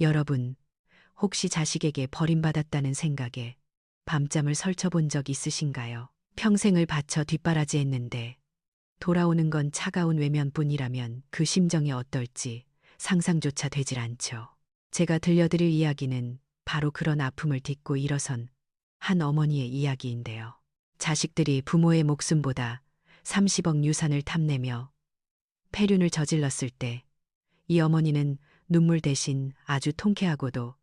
여러분, 혹시 자식에게 버림받았다는 생각에 밤잠을 설쳐본 적 있으신가요? 평생을 바쳐 뒷바라지했는데 돌아오는 건 차가운 외면뿐이라면 그 심정이 어떨지 상상조차 되질 않죠. 제가 들려드릴 이야기는 바로 그런 아픔을 딛고 일어선 한 어머니의 이야기인데요. 자식들이 부모의 목숨보다 30억 유산을 탐내며 폐륜을 저질렀을 때 이 어머니는 눈물 대신 아주 통쾌하고도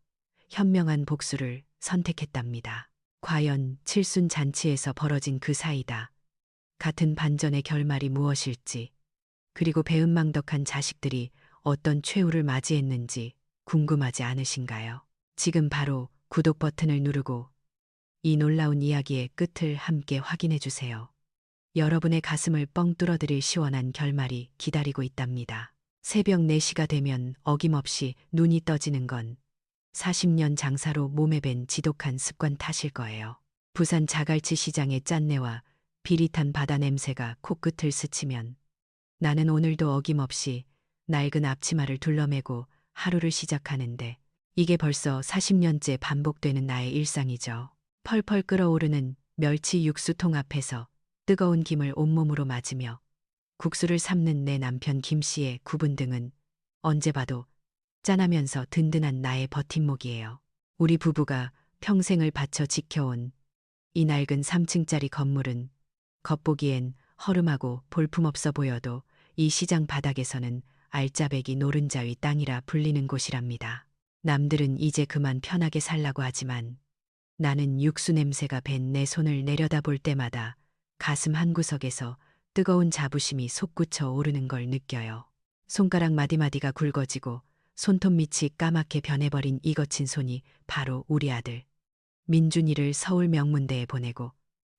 현명한 복수를 선택했답니다. 과연 칠순 잔치에서 벌어진 그 사이다 같은 반전의 결말이 무엇일지, 그리고 배은망덕한 자식들이 어떤 최후를 맞이했는지 궁금하지 않으신가요? 지금 바로 구독 버튼을 누르고 이 놀라운 이야기의 끝을 함께 확인해 주세요. 여러분의 가슴을 뻥 뚫어드릴 시원한 결말이 기다리고 있답니다. 새벽 4시가 되면 어김없이 눈이 떠지는 건 40년 장사로 몸에 밴 지독한 습관 탓일 거예요. 부산 자갈치 시장의 짠내와 비릿한 바다 냄새가 코끝을 스치면 나는 오늘도 어김없이 낡은 앞치마를 둘러매고 하루를 시작하는데, 이게 벌써 40년째 반복되는 나의 일상이죠. 펄펄 끓어오르는 멸치 육수통 앞에서 뜨거운 김을 온몸으로 맞으며 국수를 삶는 내 남편 김 씨의 구분 등은 언제 봐도 짠하면서 든든한 나의 버팀목이에요. 우리 부부가 평생을 바쳐 지켜온 이 낡은 3층짜리 건물은 겉보기엔 허름하고 볼품없어 보여도 이 시장 바닥에서는 알짜배기 노른자 위 땅이라 불리는 곳이랍니다. 남들은 이제 그만 편하게 살라고 하지만 나는 육수 냄새가 밴 내 손을 내려다볼 때마다 가슴 한구석에서 뜨거운 자부심이 솟구쳐 오르는 걸 느껴요. 손가락 마디마디가 굵어지고 손톱 밑이 까맣게 변해버린 이 거친 손이 바로 우리 아들 민준이를 서울 명문대에 보내고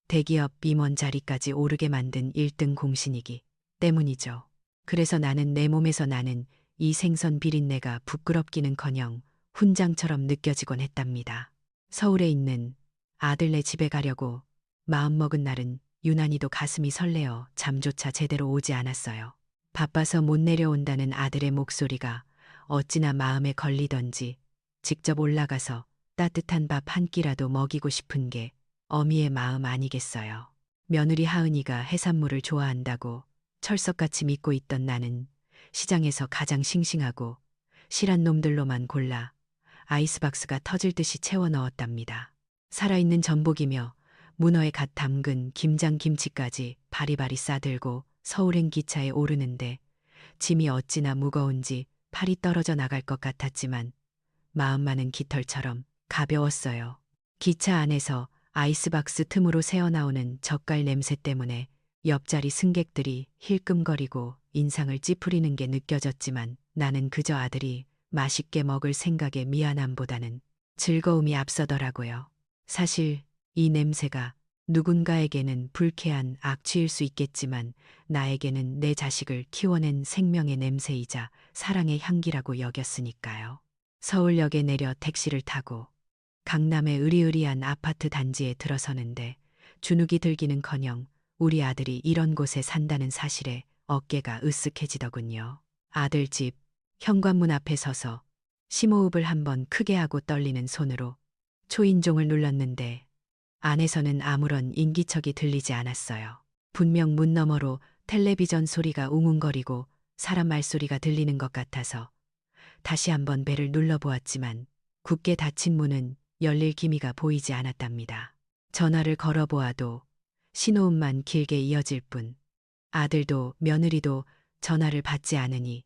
대기업 임원 자리까지 오르게 만든 1등 공신이기 때문이죠. 그래서 나는 내 몸에서 나는 이 생선 비린내가 부끄럽기는커녕 훈장처럼 느껴지곤 했답니다. 서울에 있는 아들네 집에 가려고 마음먹은 날은 유난히도 가슴이 설레어 잠조차 제대로 오지 않았어요. 바빠서 못 내려온다는 아들의 목소리가 어찌나 마음에 걸리던지 직접 올라가서 따뜻한 밥 한 끼라도 먹이고 싶은 게 어미의 마음 아니겠어요. 며느리 하은이가 해산물을 좋아한다고 철석같이 믿고 있던 나는 시장에서 가장 싱싱하고 실한 놈들로만 골라 아이스박스가 터질 듯이 채워 넣었답니다. 살아있는 전복이며 문어에 갓 담근 김장 김치까지 바리바리 싸들고 서울행 기차에 오르는데 짐이 어찌나 무거운지 팔이 떨어져 나갈 것 같았지만 마음만은 깃털처럼 가벼웠어요. 기차 안에서 아이스박스 틈으로 새어나오는 젓갈 냄새 때문에 옆자리 승객들이 힐끔거리고 인상을 찌푸리는 게 느껴졌지만 나는 그저 아들이 맛있게 먹을 생각에 미안함보다는 즐거움이 앞서더라고요. 사실 이 냄새가 누군가에게는 불쾌한 악취일 수 있겠지만 나에게는 내 자식을 키워낸 생명의 냄새이자 사랑의 향기라고 여겼으니까요. 서울역에 내려 택시를 타고 강남의 으리으리한 아파트 단지에 들어서는데 주눅이 들기는커녕 우리 아들이 이런 곳에 산다는 사실에 어깨가 으쓱해지더군요. 아들 집 현관문 앞에 서서 심호흡을 한번 크게 하고 떨리는 손으로 초인종을 눌렀는데 안에서는 아무런 인기척이 들리지 않았어요. 분명 문 너머로 텔레비전 소리가 웅웅거리고 사람 말소리가 들리는 것 같아서 다시 한번 벨을 눌러보았지만 굳게 닫힌 문은 열릴 기미가 보이지 않았답니다. 전화를 걸어보아도 신호음만 길게 이어질 뿐 아들도 며느리도 전화를 받지 않으니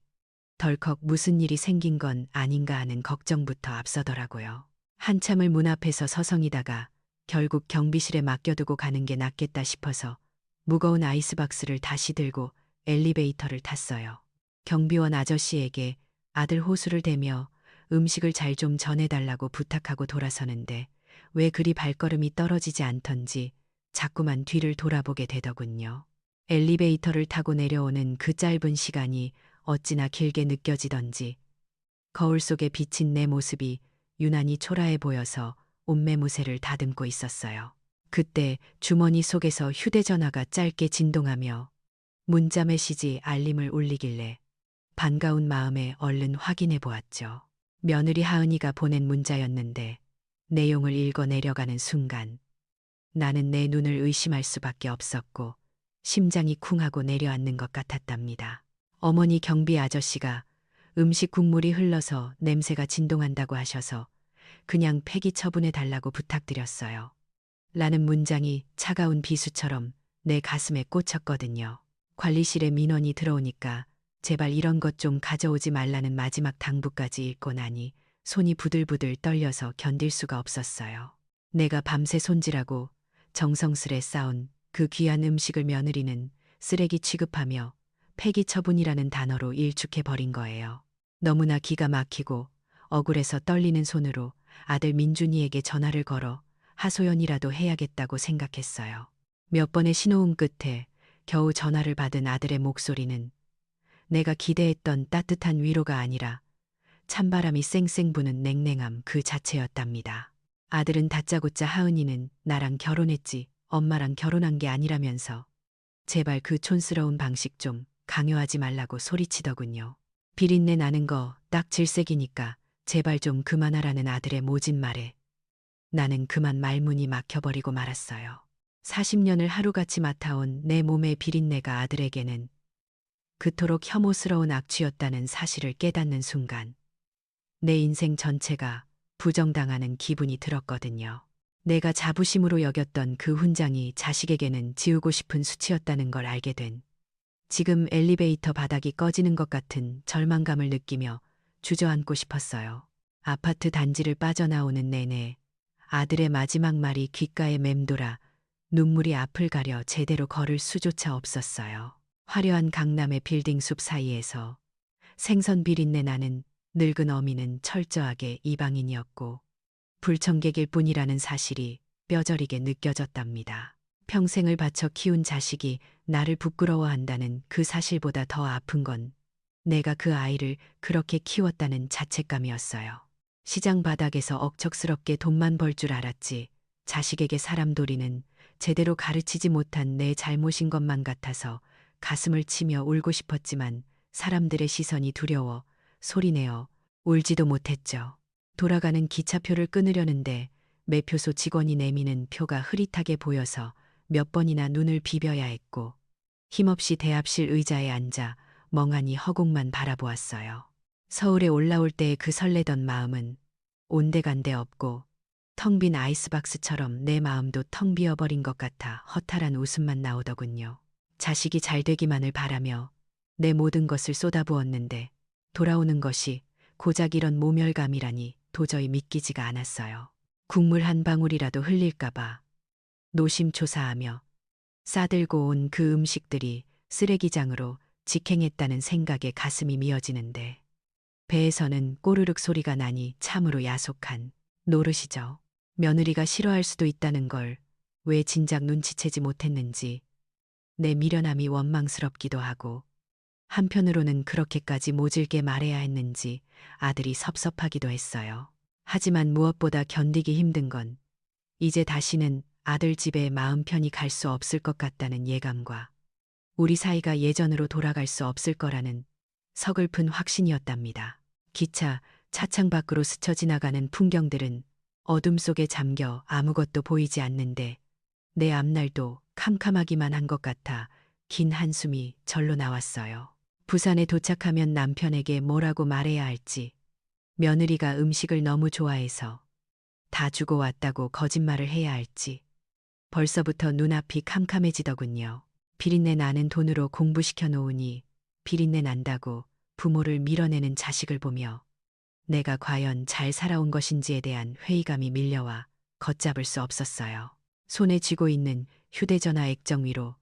덜컥 무슨 일이 생긴 건 아닌가 하는 걱정부터 앞서더라고요. 한참을 문 앞에서 서성이다가 결국 경비실에 맡겨두고 가는 게 낫겠다 싶어서 무거운 아이스박스를 다시 들고 엘리베이터를 탔어요. 경비원 아저씨에게 아들 호수를 대며 음식을 잘 좀 전해달라고 부탁하고 돌아서는데 왜 그리 발걸음이 떨어지지 않던지 자꾸만 뒤를 돌아보게 되더군요. 엘리베이터를 타고 내려오는 그 짧은 시간이 어찌나 길게 느껴지던지 거울 속에 비친 내 모습이 유난히 초라해 보여서 옷매무새를 다듬고 있었어요. 그때 주머니 속에서 휴대전화가 짧게 진동하며 문자 메시지 알림을 울리길래 반가운 마음에 얼른 확인해 보았죠. 며느리 하은이가 보낸 문자였는데 내용을 읽어 내려가는 순간 나는 내 눈을 의심할 수밖에 없었고 심장이 쿵하고 내려앉는 것 같았답니다. 어머니 경비 아저씨가 음식 국물이 흘러서 냄새가 진동한다고 하셔서 그냥 폐기 처분해 달라고 부탁드렸어요. 라는 문장이 차가운 비수처럼 내 가슴에 꽂혔거든요. 관리실에 민원이 들어오니까 제발 이런 것 좀 가져오지 말라는 마지막 당부까지 읽고 나니 손이 부들부들 떨려서 견딜 수가 없었어요. 내가 밤새 손질하고 정성스레 쌓은 그 귀한 음식을 며느리는 쓰레기 취급하며 폐기 처분이라는 단어로 일축해 버린 거예요. 너무나 기가 막히고 억울해서 떨리는 손으로 아들 민준이에게 전화를 걸어 하소연이라도 해야겠다고 생각했어요. 몇 번의 신호음 끝에 겨우 전화를 받은 아들의 목소리는 내가 기대했던 따뜻한 위로가 아니라 찬바람이 쌩쌩 부는 냉랭함 그 자체였답니다. 아들은 다짜고짜 하은이는 나랑 결혼했지 엄마랑 결혼한 게 아니라면서 제발 그 촌스러운 방식 좀 강요하지 말라고 소리치더군요. 비린내 나는 거 딱 질색이니까 제발 좀 그만하라는 아들의 모진 말에 나는 그만 말문이 막혀버리고 말았어요. 40년을 하루같이 맡아온 내 몸의 비린내가 아들에게는 그토록 혐오스러운 악취였다는 사실을 깨닫는 순간 내 인생 전체가 부정당하는 기분이 들었거든요. 내가 자부심으로 여겼던 그 훈장이 자식에게는 지우고 싶은 수치였다는 걸 알게 된 지금 엘리베이터 바닥이 꺼지는 것 같은 절망감을 느끼며 주저앉고 싶었어요. 아파트 단지를 빠져나오는 내내 아들의 마지막 말이 귓가에 맴돌아 눈물이 앞을 가려 제대로 걸을 수조차 없었어요. 화려한 강남의 빌딩 숲 사이에서 생선 비린내 나는 늙은 어미는 철저하게 이방인이었고 불청객일 뿐이라는 사실이 뼈저리게 느껴졌답니다. 평생을 바쳐 키운 자식이 나를 부끄러워한다는 그 사실보다 더 아픈 건 내가 그 아이를 그렇게 키웠다는 자책감이었어요. 시장 바닥에서 억척스럽게 돈만 벌 줄 알았지 자식에게 사람도리는 제대로 가르치지 못한 내 잘못인 것만 같아서 가슴을 치며 울고 싶었지만 사람들의 시선이 두려워 소리내어 울지도 못했죠. 돌아가는 기차표를 끊으려는데 매표소 직원이 내미는 표가 흐릿하게 보여서 몇 번이나 눈을 비벼야 했고 힘없이 대합실 의자에 앉아 멍하니 허공만 바라보았어요. 서울에 올라올 때의 그 설레던 마음은 온데간데 없고 텅 빈 아이스박스처럼 내 마음도 텅 비어버린 것 같아 허탈한 웃음만 나오더군요. 자식이 잘 되기만을 바라며 내 모든 것을 쏟아부었는데 돌아오는 것이 고작 이런 모멸감이라니 도저히 믿기지가 않았어요. 국물 한 방울이라도 흘릴까봐 노심초사하며 싸들고 온 그 음식들이 쓰레기장으로 직행했다는 생각에 가슴이 미어지는데 배에서는 꼬르륵 소리가 나니 참으로 야속한 노릇이죠. 며느리가 싫어할 수도 있다는 걸 왜 진작 눈치채지 못했는지 내 미련함이 원망스럽기도 하고 한편으로는 그렇게까지 모질게 말해야 했는지 아들이 섭섭하기도 했어요. 하지만 무엇보다 견디기 힘든 건 이제 다시는 아들 집에 마음 편히 갈 수 없을 것 같다는 예감과 우리 사이가 예전으로 돌아갈 수 없을 거라는 서글픈 확신이었답니다. 기차, 차창 밖으로 스쳐 지나가는 풍경들은 어둠 속에 잠겨 아무것도 보이지 않는데 내 앞날도 캄캄하기만 한 것 같아 긴 한숨이 절로 나왔어요. 부산에 도착하면 남편에게 뭐라고 말해야 할지, 며느리가 음식을 너무 좋아해서 다 주고 왔다고 거짓말을 해야 할지 벌써부터 눈앞이 캄캄해지더군요. 비린내 나는 돈으로 공부시켜 놓으니 비린내 난다고 부모를 밀어내는 자식을 보며 내가 과연 잘 살아온 것인지에 대한 회의감이 밀려와 걷잡을 수 없었어요. 손에 쥐고 있는 휴대전화 액정 위로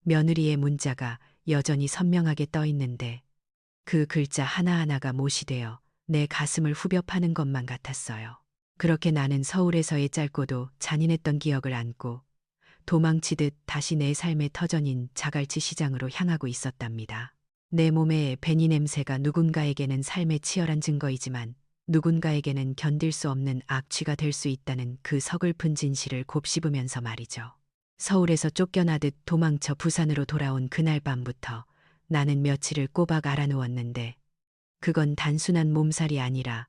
며느리의 문자가 여전히 선명하게 떠 있는데 그 글자 하나하나가 못이 되어 내 가슴을 후벼 파는 것만 같았어요. 그렇게 나는 서울에서의 짧고도 잔인했던 기억을 안고 도망치듯 다시 내 삶의 터전인 자갈치 시장으로 향하고 있었답니다. 내 몸의 베니 냄새가 누군가에게는 삶의 치열한 증거이지만 누군가에게는 견딜 수 없는 악취가 될 수 있다는 그 서글픈 진실을 곱씹으면서 말이죠. 서울에서 쫓겨나듯 도망쳐 부산으로 돌아온 그날 밤부터 나는 며칠을 꼬박 알아누웠는데 그건 단순한 몸살이 아니라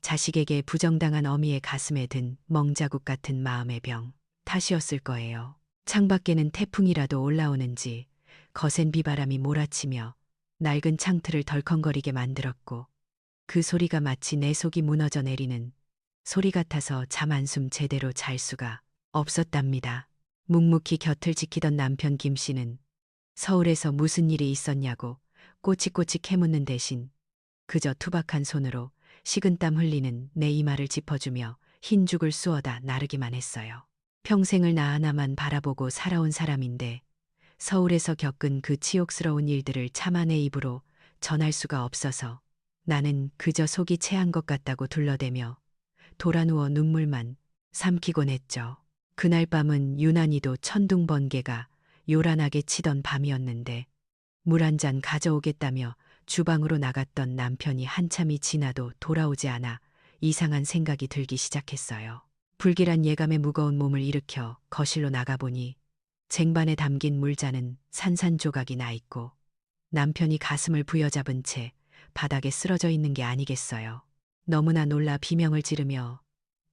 자식에게 부정당한 어미의 가슴에 든 멍자국 같은 마음의 병 탓이었을 거예요. 창밖에는 태풍이라도 올라오는지 거센 비바람이 몰아치며 낡은 창틀을 덜컹거리게 만들었고 그 소리가 마치 내 속이 무너져 내리는 소리 같아서 잠 한숨 제대로 잘 수가 없었답니다. 묵묵히 곁을 지키던 남편 김 씨는 서울에서 무슨 일이 있었냐고 꼬치꼬치 캐묻는 대신 그저 투박한 손으로 식은땀 흘리는 내 이마를 짚어주며 흰죽을 쑤어다 나르기만 했어요. 평생을 나 하나만 바라보고 살아온 사람인데 서울에서 겪은 그 치욕스러운 일들을 차마 내 입으로 전할 수가 없어서 나는 그저 속이 체한 것 같다고 둘러대며 돌아누워 눈물만 삼키곤 했죠. 그날 밤은 유난히도 천둥번개가 요란하게 치던 밤이었는데 물 한 잔 가져오겠다며 주방으로 나갔던 남편이 한참이 지나도 돌아오지 않아 이상한 생각이 들기 시작했어요. 불길한 예감에 무거운 몸을 일으켜 거실로 나가보니 쟁반에 담긴 물잔은 산산조각이 나 있고 남편이 가슴을 부여잡은 채 바닥에 쓰러져 있는 게 아니겠어요. 너무나 놀라 비명을 지르며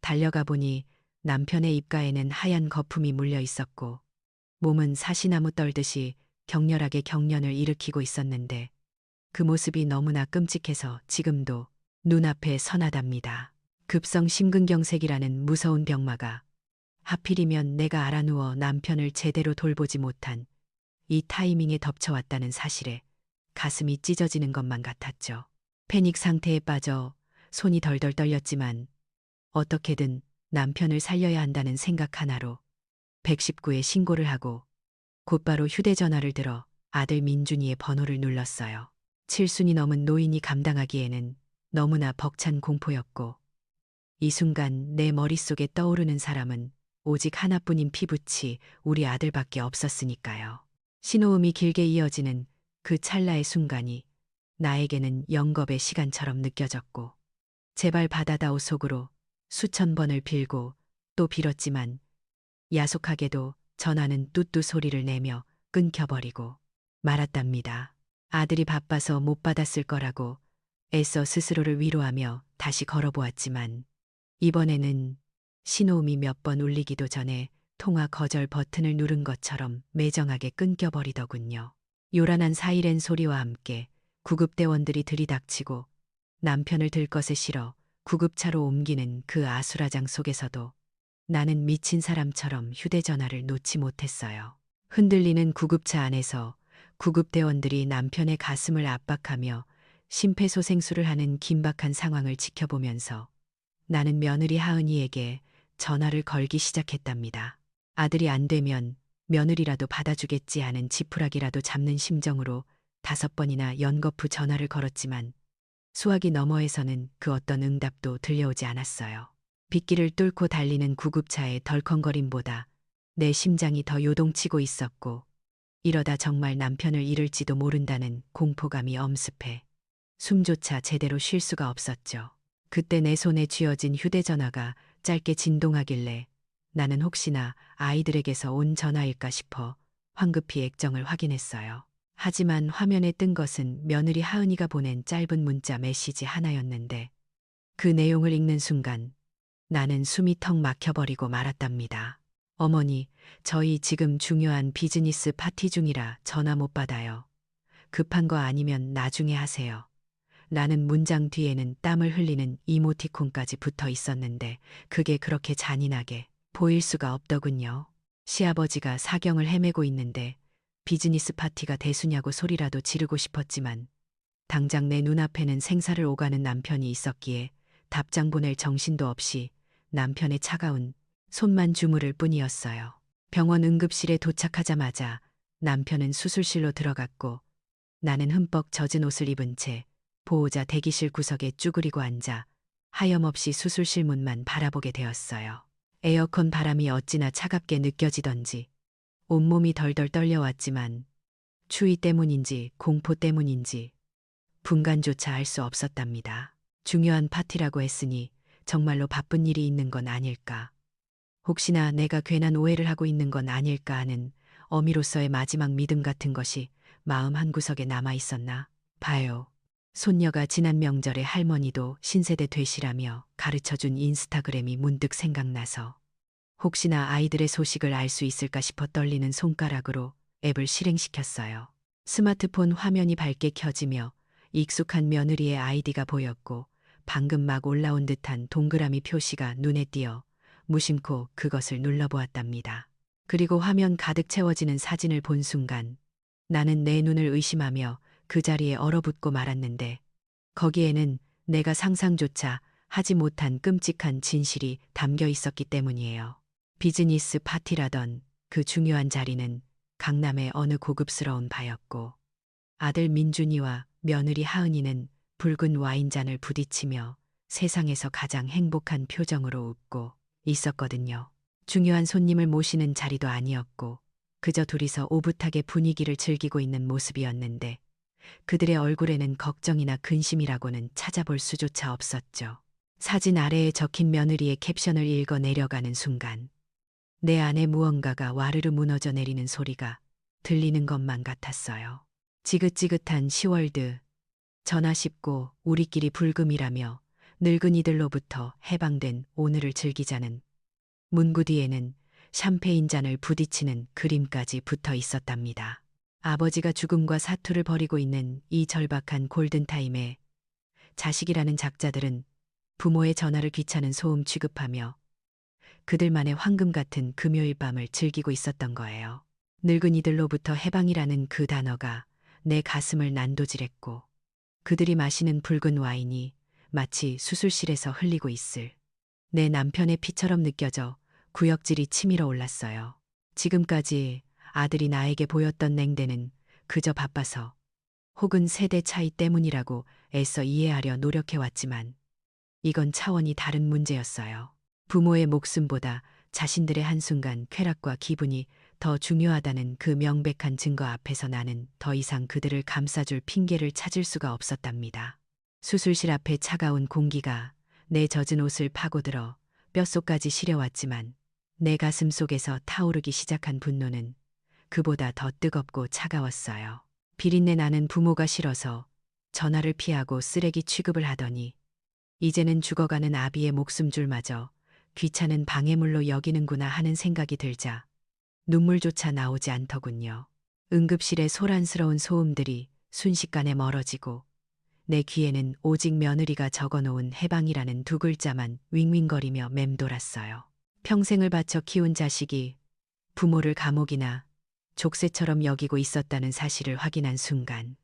달려가 보니 남편의 입가에는 하얀 거품이 물려 있었고 몸은 사시나무 떨듯이 격렬하게 경련을 일으키고 있었는데 그 모습이 너무나 끔찍해서 지금도 눈앞에 선하답니다. 급성 심근경색이라는 무서운 병마가 하필이면 내가 알아누워 남편을 제대로 돌보지 못한 이 타이밍에 덮쳐왔다는 사실에 가슴이 찢어지는 것만 같았죠. 패닉 상태에 빠져 손이 덜덜 떨렸지만 어떻게든 남편을 살려야 한다는 생각 하나로 119에 신고를 하고 곧바로 휴대전화를 들어 아들 민준이의 번호를 눌렀어요. 7순이 넘은 노인이 감당하기에는 너무나 벅찬 공포였고 이 순간 내 머릿속에 떠오르는 사람은 오직 하나뿐인 피부치 우리 아들밖에 없었으니까요. 신호음이 길게 이어지는 그 찰나의 순간이 나에게는 영겁의 시간처럼 느껴졌고 제발 받아다오 속으로 수천 번을 빌고 또 빌었지만 야속하게도 전화는 뚜뚜 소리를 내며 끊겨버리고 말았답니다. 아들이 바빠서 못 받았을 거라고 애써 스스로를 위로하며 다시 걸어보았지만 이번에는 신호음이 몇 번 울리기도 전에 통화 거절 버튼을 누른 것처럼 매정하게 끊겨버리더군요. 요란한 사이렌 소리와 함께 구급대원들이 들이닥치고 남편을 들 것에 실어 구급차로 옮기는 그 아수라장 속에서도 나는 미친 사람처럼 휴대전화를 놓지 못했어요. 흔들리는 구급차 안에서 구급대원들이 남편의 가슴을 압박하며 심폐소생술을 하는 긴박한 상황을 지켜보면서 나는 며느리 하은이에게 전화를 걸기 시작했답니다. 아들이 안 되면 며느리라도 받아주겠지 하는 지푸라기라도 잡는 심정으로 5번이나 연거푸 전화를 걸었지만 수화기 너머에서는 그 어떤 응답도 들려오지 않았어요. 빗길을 뚫고 달리는 구급차의 덜컹거림보다 내 심장이 더 요동치고 있었고 이러다 정말 남편을 잃을지도 모른다는 공포감이 엄습해 숨조차 제대로 쉴 수가 없었죠. 그때 내 손에 쥐어진 휴대전화가 짧게 진동하길래 나는 혹시나 아이들에게서 온 전화일까 싶어 황급히 액정을 확인했어요. 하지만 화면에 뜬 것은 며느리 하은이가 보낸 짧은 문자 메시지 하나였는데 그 내용을 읽는 순간 나는 숨이 턱 막혀버리고 말았답니다. 어머니, 저희 지금 중요한 비즈니스 파티 중이라 전화 못 받아요. 급한 거 아니면 나중에 하세요. 라는 문장 뒤에는 땀을 흘리는 이모티콘까지 붙어 있었는데 그게 그렇게 잔인하게 보일 수가 없더군요. 시아버지가 사경을 헤매고 있는데 비즈니스 파티가 대수냐고 소리라도 지르고 싶었지만 당장 내 눈앞에는 생사를 오가는 남편이 있었기에 답장 보낼 정신도 없이 남편의 차가운 손만 주무를 뿐이었어요. 병원 응급실에 도착하자마자 남편은 수술실로 들어갔고 나는 흠뻑 젖은 옷을 입은 채 보호자 대기실 구석에 쭈그리고 앉아 하염없이 수술실 문만 바라보게 되었어요. 에어컨 바람이 어찌나 차갑게 느껴지던지 온몸이 덜덜 떨려왔지만 추위 때문인지 공포 때문인지 분간조차 알 수 없었답니다. 중요한 파티라고 했으니 정말로 바쁜 일이 있는 건 아닐까. 혹시나 내가 괜한 오해를 하고 있는 건 아닐까 하는 어미로서의 마지막 믿음 같은 것이 마음 한구석에 남아 있었나 봐요. 손녀가 지난 명절에 할머니도 신세대 되시라며 가르쳐준 인스타그램이 문득 생각나서 혹시나 아이들의 소식을 알 수 있을까 싶어 떨리는 손가락으로 앱을 실행시켰어요. 스마트폰 화면이 밝게 켜지며 익숙한 며느리의 아이디가 보였고 방금 막 올라온 듯한 동그라미 표시가 눈에 띄어 무심코 그것을 눌러보았답니다. 그리고 화면 가득 채워지는 사진을 본 순간 나는 내 눈을 의심하며 그 자리에 얼어붙고 말았는데 거기에는 내가 상상조차 하지 못한 끔찍한 진실이 담겨 있었기 때문이에요. 비즈니스 파티라던 그 중요한 자리는 강남의 어느 고급스러운 바였고 아들 민준이와 며느리 하은이는 붉은 와인잔을 부딪히며 세상에서 가장 행복한 표정으로 웃고 있었거든요. 중요한 손님을 모시는 자리도 아니었고 그저 둘이서 오붓하게 분위기를 즐기고 있는 모습이었는데 그들의 얼굴에는 걱정이나 근심이라고는 찾아볼 수조차 없었죠. 사진 아래에 적힌 며느리의 캡션을 읽어 내려가는 순간 내 안에 무언가가 와르르 무너져 내리는 소리가 들리는 것만 같았어요. 지긋지긋한 10월드, 전화 씹고 우리끼리 불금이라며 늙은이들로부터 해방된 오늘을 즐기자는 문구 뒤에는 샴페인 잔을 부딪히는 그림까지 붙어 있었답니다. 아버지가 죽음과 사투를 벌이고 있는 이 절박한 골든타임에 자식이라는 작자들은 부모의 전화를 귀찮은 소음 취급하며 그들만의 황금 같은 금요일 밤을 즐기고 있었던 거예요. 늙은이들로부터 해방이라는 그 단어가 내 가슴을 난도질했고 그들이 마시는 붉은 와인이 마치 수술실에서 흘리고 있을 내 남편의 피처럼 느껴져 구역질이 치밀어 올랐어요. 지금까지 아들이 나에게 보였던 냉대는 그저 바빠서 혹은 세대 차이 때문이라고 애써 이해하려 노력해왔지만 이건 차원이 다른 문제였어요. 부모의 목숨보다 자신들의 한순간 쾌락과 기분이 더 중요하다는 그 명백한 증거 앞에서 나는 더 이상 그들을 감싸줄 핑계를 찾을 수가 없었답니다. 수술실 앞에 차가운 공기가 내 젖은 옷을 파고들어 뼛속까지 시려왔지만 내 가슴 속에서 타오르기 시작한 분노는 그보다 더 뜨겁고 차가웠어요. 비린내 나는 부모가 싫어서 전화를 피하고 쓰레기 취급을 하더니 이제는 죽어가는 아비의 목숨줄마저 귀찮은 방해물로 여기는구나 하는 생각이 들자 눈물조차 나오지 않더군요. 응급실의 소란스러운 소음들이 순식간에 멀어지고 내 귀에는 오직 며느리가 적어놓은 해방이라는 두 글자만 윙윙거리며 맴돌았어요. 평생을 바쳐 키운 자식이 부모를 감옥이나 족쇄처럼 여기고 있었다는 사실을 확인한 순간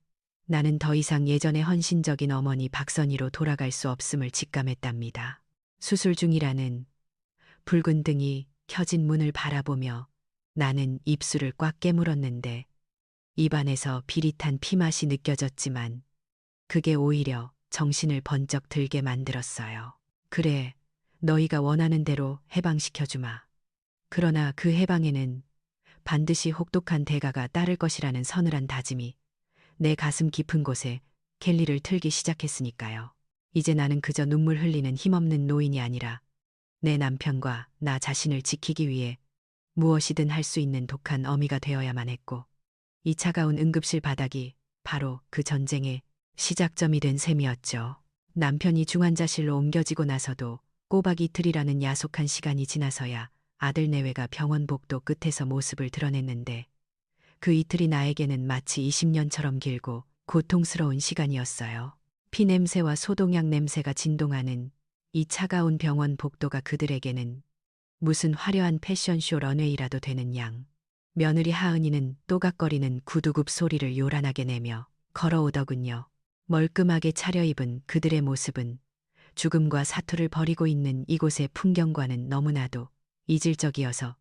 나는 더 이상 예전의 헌신적인 어머니 박선희로 돌아갈 수 없음을 직감했답니다. 수술 중이라는 붉은 등이 켜진 문을 바라보며 나는 입술을 꽉 깨물었는데 입안에서 비릿한 피맛이 느껴졌지만 그게 오히려 정신을 번쩍 들게 만들었어요. 그래, 너희가 원하는 대로 해방시켜주마. 그러나 그 해방에는 반드시 혹독한 대가가 따를 것이라는 서늘한 다짐이 내 가슴 깊은 곳에 켈리를 틀기 시작했으니까요. 이제 나는 그저 눈물 흘리는 힘없는 노인이 아니라 내 남편과 나 자신을 지키기 위해 무엇이든 할 수 있는 독한 어미가 되어야만 했고 이 차가운 응급실 바닥이 바로 그 전쟁의 시작점이 된 셈이었죠. 남편이 중환자실로 옮겨지고 나서도 꼬박 이틀이라는 야속한 시간이 지나서야 아들 내외가 병원 복도 끝에서 모습을 드러냈는데 그 이틀이 나에게는 마치 20년처럼 길고 고통스러운 시간이었어요. 피냄새와 소독약 냄새가 진동하는 이 차가운 병원 복도가 그들에게는 무슨 화려한 패션쇼 런웨이라도 되는 양. 며느리 하은이는 또각거리는 구두굽 소리를 요란하게 내며 걸어오더군요. 멀끔하게 차려입은 그들의 모습은 죽음과 사투를 벌이고 있는 이곳의 풍경과는 너무나도 이질적이어서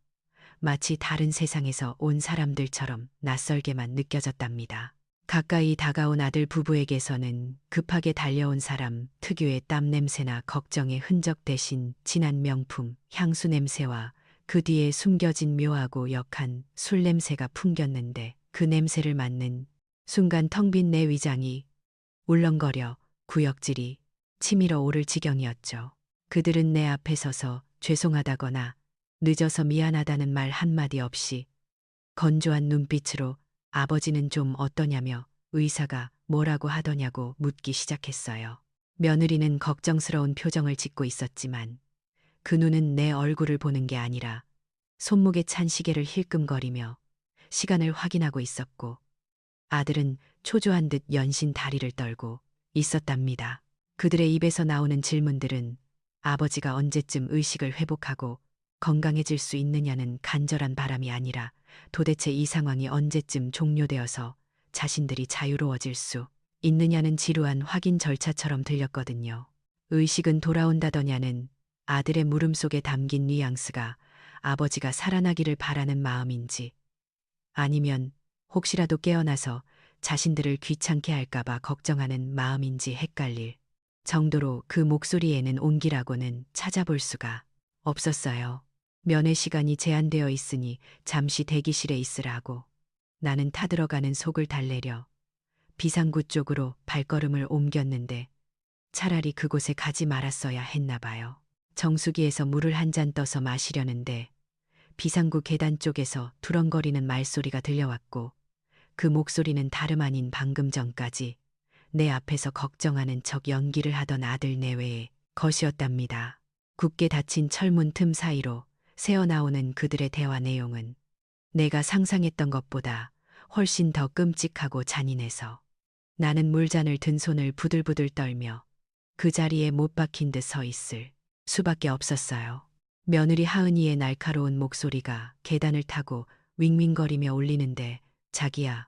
마치 다른 세상에서 온 사람들처럼 낯설게만 느껴졌답니다. 가까이 다가온 아들 부부에게서는 급하게 달려온 사람 특유의 땀 냄새나 걱정의 흔적 대신 진한 명품 향수 냄새와 그 뒤에 숨겨진 묘하고 역한 술 냄새가 풍겼는데 그 냄새를 맡는 순간 텅 빈 내 위장이 울렁거려 구역질이 치밀어 오를 지경이었죠. 그들은 내 앞에 서서 죄송하다거나 늦어서 미안하다는 말 한마디 없이 건조한 눈빛으로 아버지는 좀 어떠냐며 의사가 뭐라고 하더냐고 묻기 시작했어요. 며느리는 걱정스러운 표정을 짓고 있었지만 그 눈은 내 얼굴을 보는 게 아니라 손목에 찬 시계를 힐끔거리며 시간을 확인하고 있었고 아들은 초조한 듯 연신 다리를 떨고 있었답니다. 그들의 입에서 나오는 질문들은 아버지가 언제쯤 의식을 회복하고 건강해질 수 있느냐는 간절한 바람이 아니라 도대체 이 상황이 언제쯤 종료되어서 자신들이 자유로워질 수 있느냐는 지루한 확인 절차처럼 들렸거든요. 의식은 돌아온다더냐는 아들의 물음 속에 담긴 뉘앙스가 아버지가 살아나기를 바라는 마음인지 아니면 혹시라도 깨어나서 자신들을 귀찮게 할까봐 걱정하는 마음인지 헷갈릴 정도로 그 목소리에는 온기라고는 찾아볼 수가 없었어요. 면회 시간이 제한되어 있으니 잠시 대기실에 있으라고. 나는 타들어가는 속을 달래려 비상구 쪽으로 발걸음을 옮겼는데 차라리 그곳에 가지 말았어야 했나 봐요. 정수기에서 물을 한 잔 떠서 마시려는데 비상구 계단 쪽에서 두렁거리는 말소리가 들려왔고 그 목소리는 다름 아닌 방금 전까지 내 앞에서 걱정하는 척 연기를 하던 아들 내외의 것이었답니다. 굳게 닫힌 철문 틈 사이로 새어나오는 그들의 대화 내용은 내가 상상했던 것보다 훨씬 더 끔찍하고 잔인해서 나는 물잔을 든 손을 부들부들 떨며 그 자리에 못 박힌 듯 서 있을 수밖에 없었어요. 며느리 하은이의 날카로운 목소리가 계단을 타고 윙윙거리며 울리는데 자기야,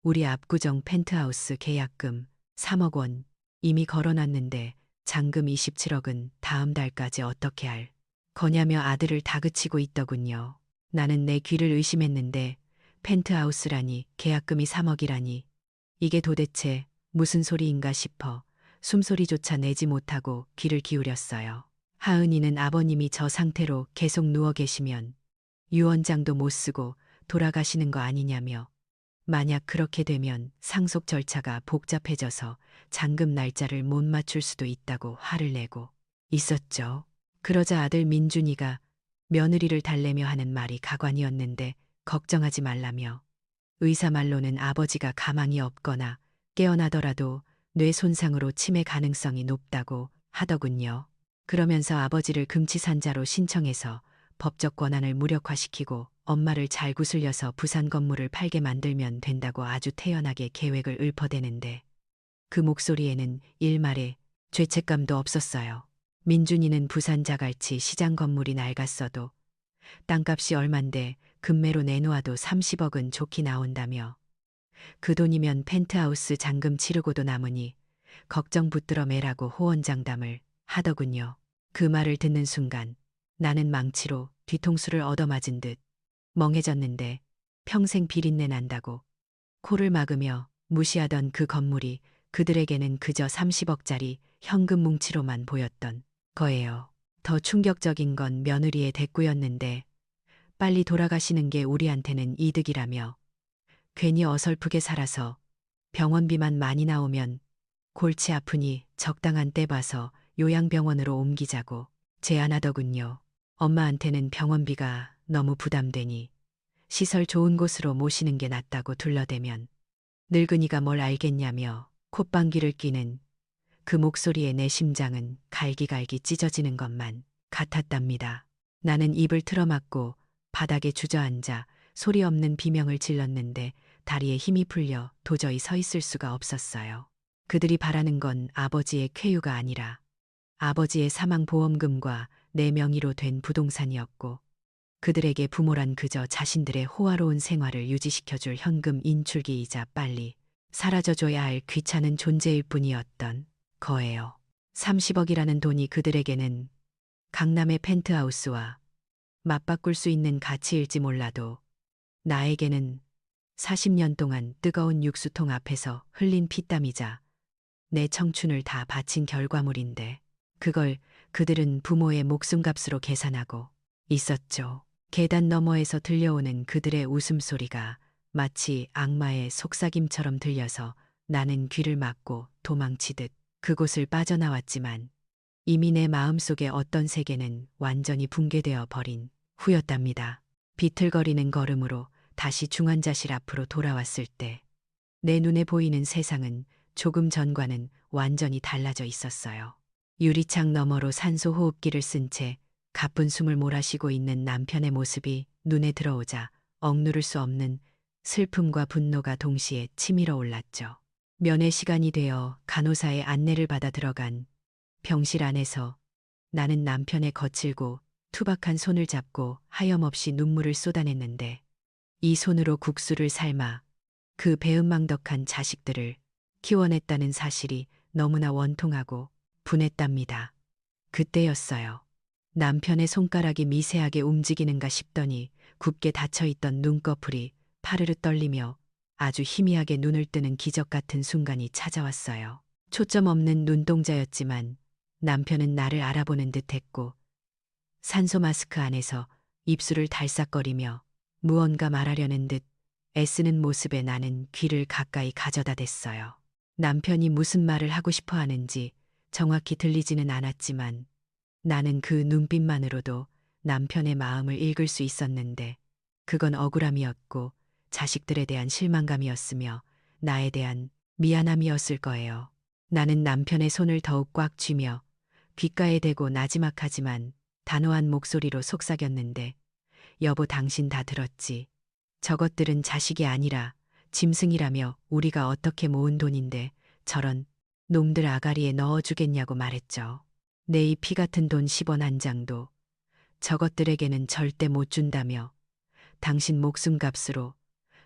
우리 압구정 펜트하우스 계약금 3억 원 이미 걸어놨는데 잔금 27억은 다음 달까지 어떻게 할 거냐며 아들을 다그치고 있더군요. 나는 내 귀를 의심했는데 펜트하우스라니 계약금이 3억이라니 이게 도대체 무슨 소리인가 싶어 숨소리조차 내지 못하고 귀를 기울였어요. 하은이는 아버님이 저 상태로 계속 누워 계시면 유언장도 못 쓰고 돌아가시는 거 아니냐며 만약 그렇게 되면 상속 절차가 복잡해져서 잔금 날짜를 못 맞출 수도 있다고 화를 내고 있었죠. 그러자 아들 민준이가 며느리를 달래며 하는 말이 가관이었는데 걱정하지 말라며 의사 말로는 아버지가 가망이 없거나 깨어나더라도 뇌 손상으로 치매 가능성이 높다고 하더군요. 그러면서 아버지를 금치산자로 신청해서 법적 권한을 무력화시키고 엄마를 잘 구슬려서 부산 건물을 팔게 만들면 된다고 아주 태연하게 계획을 읊어대는데 그 목소리에는 일말의 죄책감도 없었어요. 민준이는 부산 자갈치 시장 건물이 낡았어도 땅값이 얼만데 금매로 내놓아도 30억은 좋게 나온다며 그 돈이면 펜트하우스 잔금 치르고도 남으니 걱정 붙들어 매라고 호언장담을 하더군요. 그 말을 듣는 순간 나는 망치로 뒤통수를 얻어맞은 듯 멍해졌는데 평생 비린내 난다고 코를 막으며 무시하던 그 건물이 그들에게는 그저 30억짜리 현금 뭉치로만 보였던 거예요. 더 충격적인 건 며느리의 대꾸였는데 빨리 돌아가시는 게 우리한테는 이득이라며 괜히 어설프게 살아서 병원비만 많이 나오면 골치 아프니 적당한 때 봐서 요양병원으로 옮기자고 제안하더군요. 엄마한테는 병원비가 너무 부담되니 시설 좋은 곳으로 모시는 게 낫다고 둘러대면 늙은이가 뭘 알겠냐며 콧방귀를 뀌는 그 목소리에 내 심장은 갈기갈기 찢어지는 것만 같았답니다. 나는 입을 틀어막고 바닥에 주저앉아 소리 없는 비명을 질렀는데 다리에 힘이 풀려 도저히 서 있을 수가 없었어요. 그들이 바라는 건 아버지의 쾌유가 아니라 아버지의 사망보험금과 내 명의로 된 부동산이었고 그들에게 부모란 그저 자신들의 호화로운 생활을 유지시켜줄 현금 인출기이자 빨리 사라져줘야 할 귀찮은 존재일 뿐이었던 거예요. 30억이라는 돈이 그들에게는 강남의 펜트하우스와 맞바꿀 수 있는 가치일지 몰라도 나에게는 40년 동안 뜨거운 육수통 앞에서 흘린 피땀이자 내 청춘을 다 바친 결과물인데 그걸 그들은 부모의 목숨값으로 계산하고 있었죠. 계단 너머에서 들려오는 그들의 웃음소리가 마치 악마의 속삭임처럼 들려서 나는 귀를 막고 도망치듯 그곳을 빠져나왔지만 이미 내 마음속의 어떤 세계는 완전히 붕괴되어 버린 후였답니다. 비틀거리는 걸음으로 다시 중환자실 앞으로 돌아왔을 때 내 눈에 보이는 세상은 조금 전과는 완전히 달라져 있었어요. 유리창 너머로 산소 호흡기를 쓴 채 가쁜 숨을 몰아쉬고 있는 남편의 모습이 눈에 들어오자 억누를 수 없는 슬픔과 분노가 동시에 치밀어 올랐죠. 면회 시간이 되어 간호사의 안내를 받아 들어간 병실 안에서 나는 남편의 거칠고 투박한 손을 잡고 하염없이 눈물을 쏟아냈는데 이 손으로 국수를 삶아 그 배은망덕한 자식들을 키워냈다는 사실이 너무나 원통하고 분했답니다. 그때였어요. 남편의 손가락이 미세하게 움직이는가 싶더니 굳게 닫혀있던 눈꺼풀이 파르르 떨리며 아주 희미하게 눈을 뜨는 기적 같은 순간이 찾아왔어요. 초점 없는 눈동자였지만 남편은 나를 알아보는 듯했고 산소 마스크 안에서 입술을 달싹거리며 무언가 말하려는 듯 애쓰는 모습에 나는 귀를 가까이 가져다 댔어요. 남편이 무슨 말을 하고 싶어 하는지 정확히 들리지는 않았지만 나는 그 눈빛만으로도 남편의 마음을 읽을 수 있었는데 그건 억울함이었고 자식들에 대한 실망감이었으며 나에 대한 미안함이었을 거예요. 나는 남편의 손을 더욱 꽉 쥐며 귓가에 대고 나지막하지만 단호한 목소리로 속삭였는데 여보 당신 다 들었지. 저것들은 자식이 아니라 짐승이라며 우리가 어떻게 모은 돈인데 저런 놈들 아가리에 넣어주겠냐고 말했죠. 내 이 피 같은 돈 10원 한 장도 저것들에게는 절대 못 준다며 당신 목숨값으로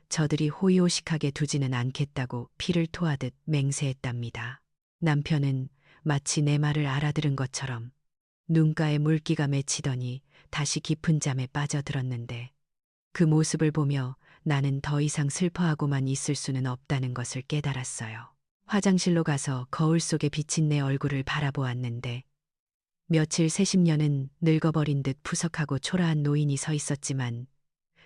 저들이 호의호식하게 두지는 않겠다고 피를 토하듯 맹세했답니다. 남편은 마치 내 말을 알아들은 것처럼 눈가에 물기가 맺히더니 다시 깊은 잠에 빠져들었는데 그 모습을 보며 나는 더 이상 슬퍼하고만 있을 수는 없다는 것을 깨달았어요. 화장실로 가서 거울 속에 비친 내 얼굴을 바라보았는데 며칠 새십 년은 늙어버린 듯 푸석하고 초라한 노인이 서 있었지만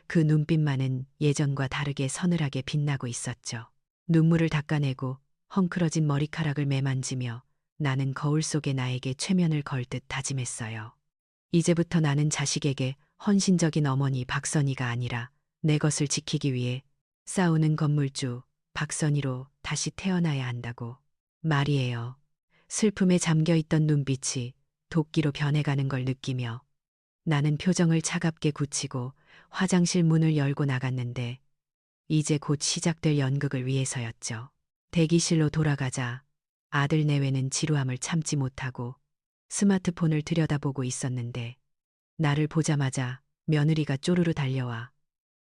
그 눈빛만은 예전과 다르게 서늘하게 빛나고 있었죠. 눈물을 닦아내고 헝클어진 머리카락을 매만지며 나는 거울 속에 나에게 최면을 걸 듯 다짐했어요. 이제부터 나는 자식에게 헌신적인 어머니 박선희가 아니라 내 것을 지키기 위해 싸우는 건물주 박선희로 다시 태어나야 한다고 말이에요. 슬픔에 잠겨있던 눈빛이 도끼로 변해가는 걸 느끼며 나는 표정을 차갑게 굳히고 화장실 문을 열고 나갔는데 이제 곧 시작될 연극을 위해서였죠. 대기실로 돌아가자 아들 내외는 지루함을 참지 못하고 스마트폰을 들여다보고 있었는데 나를 보자마자 며느리가 쪼르르 달려와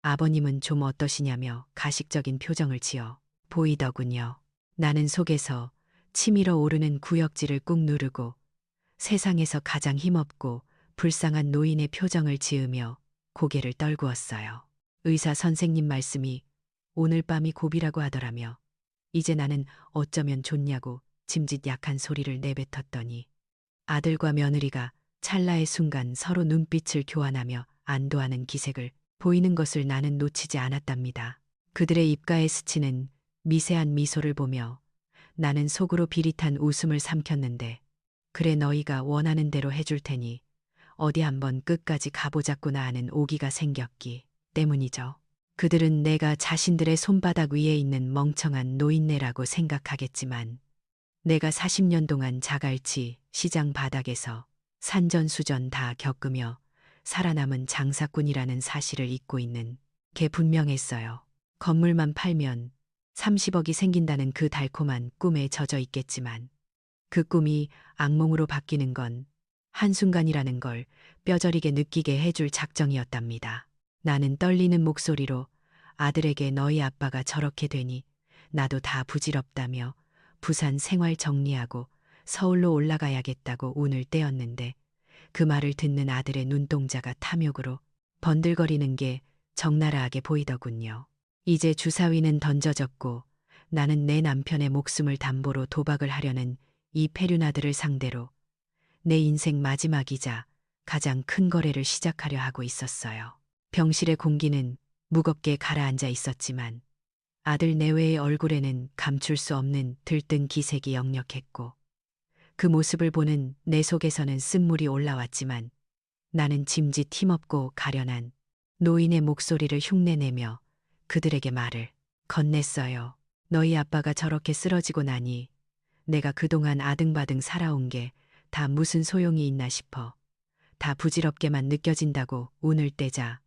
아버님은 좀 어떠시냐며 가식적인 표정을 지어 보이더군요. 나는 속에서 치밀어 오르는 구역질을 꾹 누르고 세상에서 가장 힘없고 불쌍한 노인의 표정을 지으며 고개를 떨구었어요. 의사 선생님 말씀이 오늘 밤이 고비라고 하더라며 이제 나는 어쩌면 좋냐고 짐짓 약한 소리를 내뱉었더니 아들과 며느리가 찰나의 순간 서로 눈빛을 교환하며 안도하는 기색을 보이는 것을 나는 놓치지 않았답니다. 그들의 입가에 스치는 미세한 미소를 보며 나는 속으로 비릿한 웃음을 삼켰는데 그래 너희가 원하는 대로 해줄 테니 어디 한번 끝까지 가보자꾸나 하는 오기가 생겼기 때문이죠. 그들은 내가 자신들의 손바닥 위에 있는 멍청한 노인네라고 생각하겠지만 내가 40년 동안 자갈치 시장 바닥에서 산전수전 다 겪으며 살아남은 장사꾼이라는 사실을 잊고 있는 게 분명했어요. 건물만 팔면 30억이 생긴다는 그 달콤한 꿈에 젖어 있겠지만 그 꿈이 악몽으로 바뀌는 건 한순간이라는 걸 뼈저리게 느끼게 해줄 작정이었답니다. 나는 떨리는 목소리로 아들에게 너희 아빠가 저렇게 되니 나도 다 부질없다며 부산 생활 정리하고 서울로 올라가야겠다고 운을 떼었는데 그 말을 듣는 아들의 눈동자가 탐욕으로 번들거리는 게 적나라하게 보이더군요. 이제 주사위는 던져졌고 나는 내 남편의 목숨을 담보로 도박을 하려는 이 페륜아들을 상대로 내 인생 마지막이자 가장 큰 거래를 시작하려 하고 있었어요. 병실의 공기는 무겁게 가라앉아 있었지만 아들 내외의 얼굴에는 감출 수 없는 들뜬 기색이 역력했고 그 모습을 보는 내 속에서는 쓴물이 올라왔지만 나는 짐짓 힘없고 가련한 노인의 목소리를 흉내내며 그들에게 말을 건넸어요. 너희 아빠가 저렇게 쓰러지고 나니 내가 그동안 아등바등 살아온 게 다 무슨 소용이 있나 싶어. 다 부질없게만 느껴진다고 운을 떼자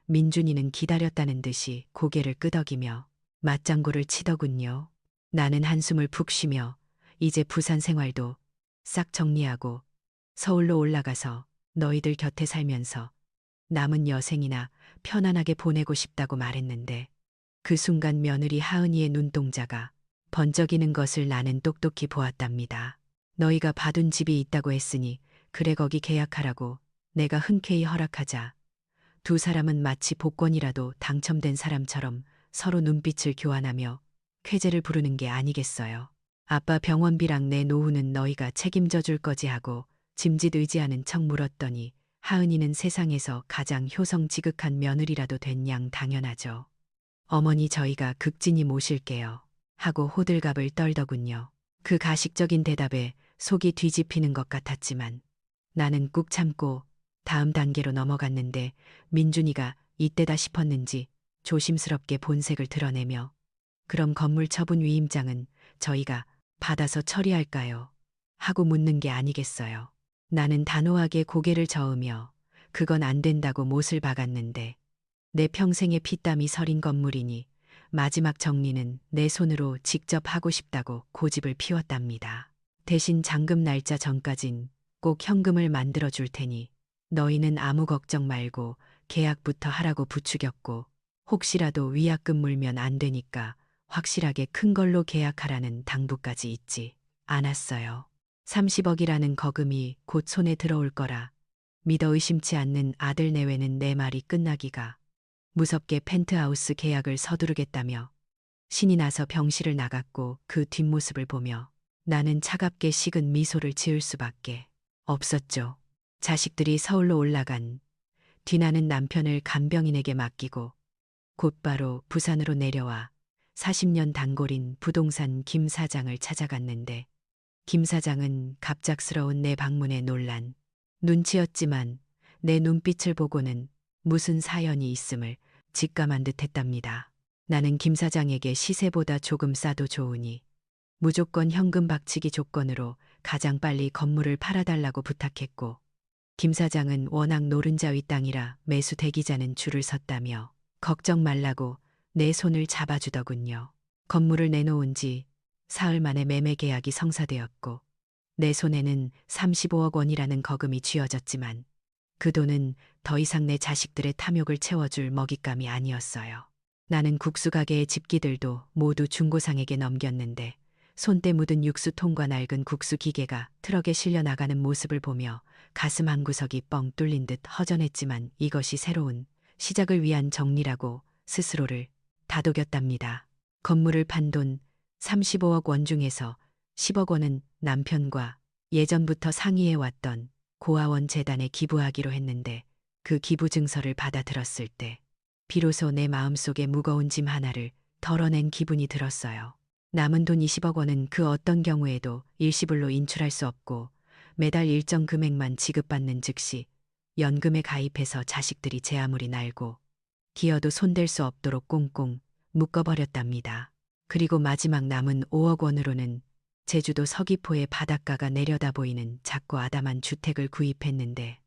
민준이는 기다렸다는 듯이 고개를 끄덕이며 맞장구를 치더군요. 나는 한숨을 푹 쉬며 이제 부산 생활도 싹 정리하고 서울로 올라가서 너희들 곁에 살면서 남은 여생이나 편안하게 보내고 싶다고 말했는데 그 순간 며느리 하은이의 눈동자가 번쩍이는 것을 나는 똑똑히 보았답니다. 너희가 봐둔 집이 있다고 했으니 그래 거기 계약하라고 내가 흔쾌히 허락하자 두 사람은 마치 복권이라도 당첨된 사람처럼 서로 눈빛을 교환하며 쾌재를 부르는 게 아니겠어요. 아빠 병원비랑 내 노후는 너희가 책임져 줄 거지 하고 짐짓 의지하는 척 물었더니 하은이는 세상에서 가장 효성 지극한 며느리라도 된 양 당연하죠. 어머니 저희가 극진히 모실게요. 하고 호들갑을 떨더군요. 그 가식적인 대답에 속이 뒤집히는 것 같았지만 나는 꾹 참고 다음 단계로 넘어갔는데 민준이가 이때다 싶었는지 조심스럽게 본색을 드러내며 그럼 건물 처분 위임장은 저희가 받아서 처리할까요? 하고 묻는 게 아니겠어요. 나는 단호하게 고개를 저으며 그건 안 된다고 못을 박았는데 내 평생의 피땀이 서린 건물이니 마지막 정리는 내 손으로 직접 하고 싶다고 고집을 피웠답니다. 대신 잔금 날짜 전까진 꼭 현금을 만들어 줄 테니 너희는 아무 걱정 말고 계약부터 하라고 부추겼고 혹시라도 위약금 물면 안 되니까 확실하게 큰 걸로 계약하라는 당부까지 있지 않았어요. 30억이라는 거금이 곧 손에 들어올 거라 믿어 의심치 않는 아들 내외는 내 말이 끝나기가 무섭게 펜트하우스 계약을 서두르겠다며 신이 나서 병실을 나갔고 그 뒷모습을 보며 나는 차갑게 식은 미소를 지을 수밖에 없었죠. 자식들이 서울로 올라간 뒤 나는 남편을 간병인에게 맡기고 곧바로 부산으로 내려와 40년 단골인 부동산 김 사장을 찾아갔는데 김 사장은 갑작스러운 내 방문에 놀란 눈치였지만 내 눈빛을 보고는 무슨 사연이 있음을 직감한 듯 했답니다. 나는 김 사장에게 시세보다 조금 싸도 좋으니 무조건 현금 박치기 조건으로 가장 빨리 건물을 팔아달라고 부탁했고 김 사장은 워낙 노른자 윗땅이라 매수 대기자는 줄을 섰다며 걱정 말라고 내 손을 잡아주더군요. 건물을 내놓은 지 사흘 만에 매매 계약이 성사되었고 내 손에는 35억 원이라는 거금이 쥐어졌지만 그 돈은 더 이상 내 자식들의 탐욕을 채워줄 먹잇감이 아니었어요. 나는 국수 가게의 집기들도 모두 중고상에게 넘겼는데 손때 묻은 육수통과 낡은 국수 기계가 트럭에 실려 나가는 모습을 보며 가슴 한구석이 뻥 뚫린 듯 허전했지만 이것이 새로운 시작을 위한 정리라고 스스로를 다독였답니다. 건물을 판 돈 35억 원 중에서 10억 원은 남편과 예전부터 상의해왔던 고아원 재단에 기부하기로 했는데 그 기부 증서를 받아들었을 때 비로소 내 마음속에 무거운 짐 하나를 덜어낸 기분이 들었어요. 남은 돈 20억 원은 그 어떤 경우에도 일시불로 인출할 수 없고 매달 일정 금액만 지급받는 즉시 연금에 가입해서 자식들이 제 아무리 날고 기어도 손댈 수 없도록 꽁꽁 묶어버렸답니다. 그리고 마지막 남은 5억 원으로는 제주도 서귀포의 바닷가가 내려다 보이는 작고 아담한 주택을 구입했는데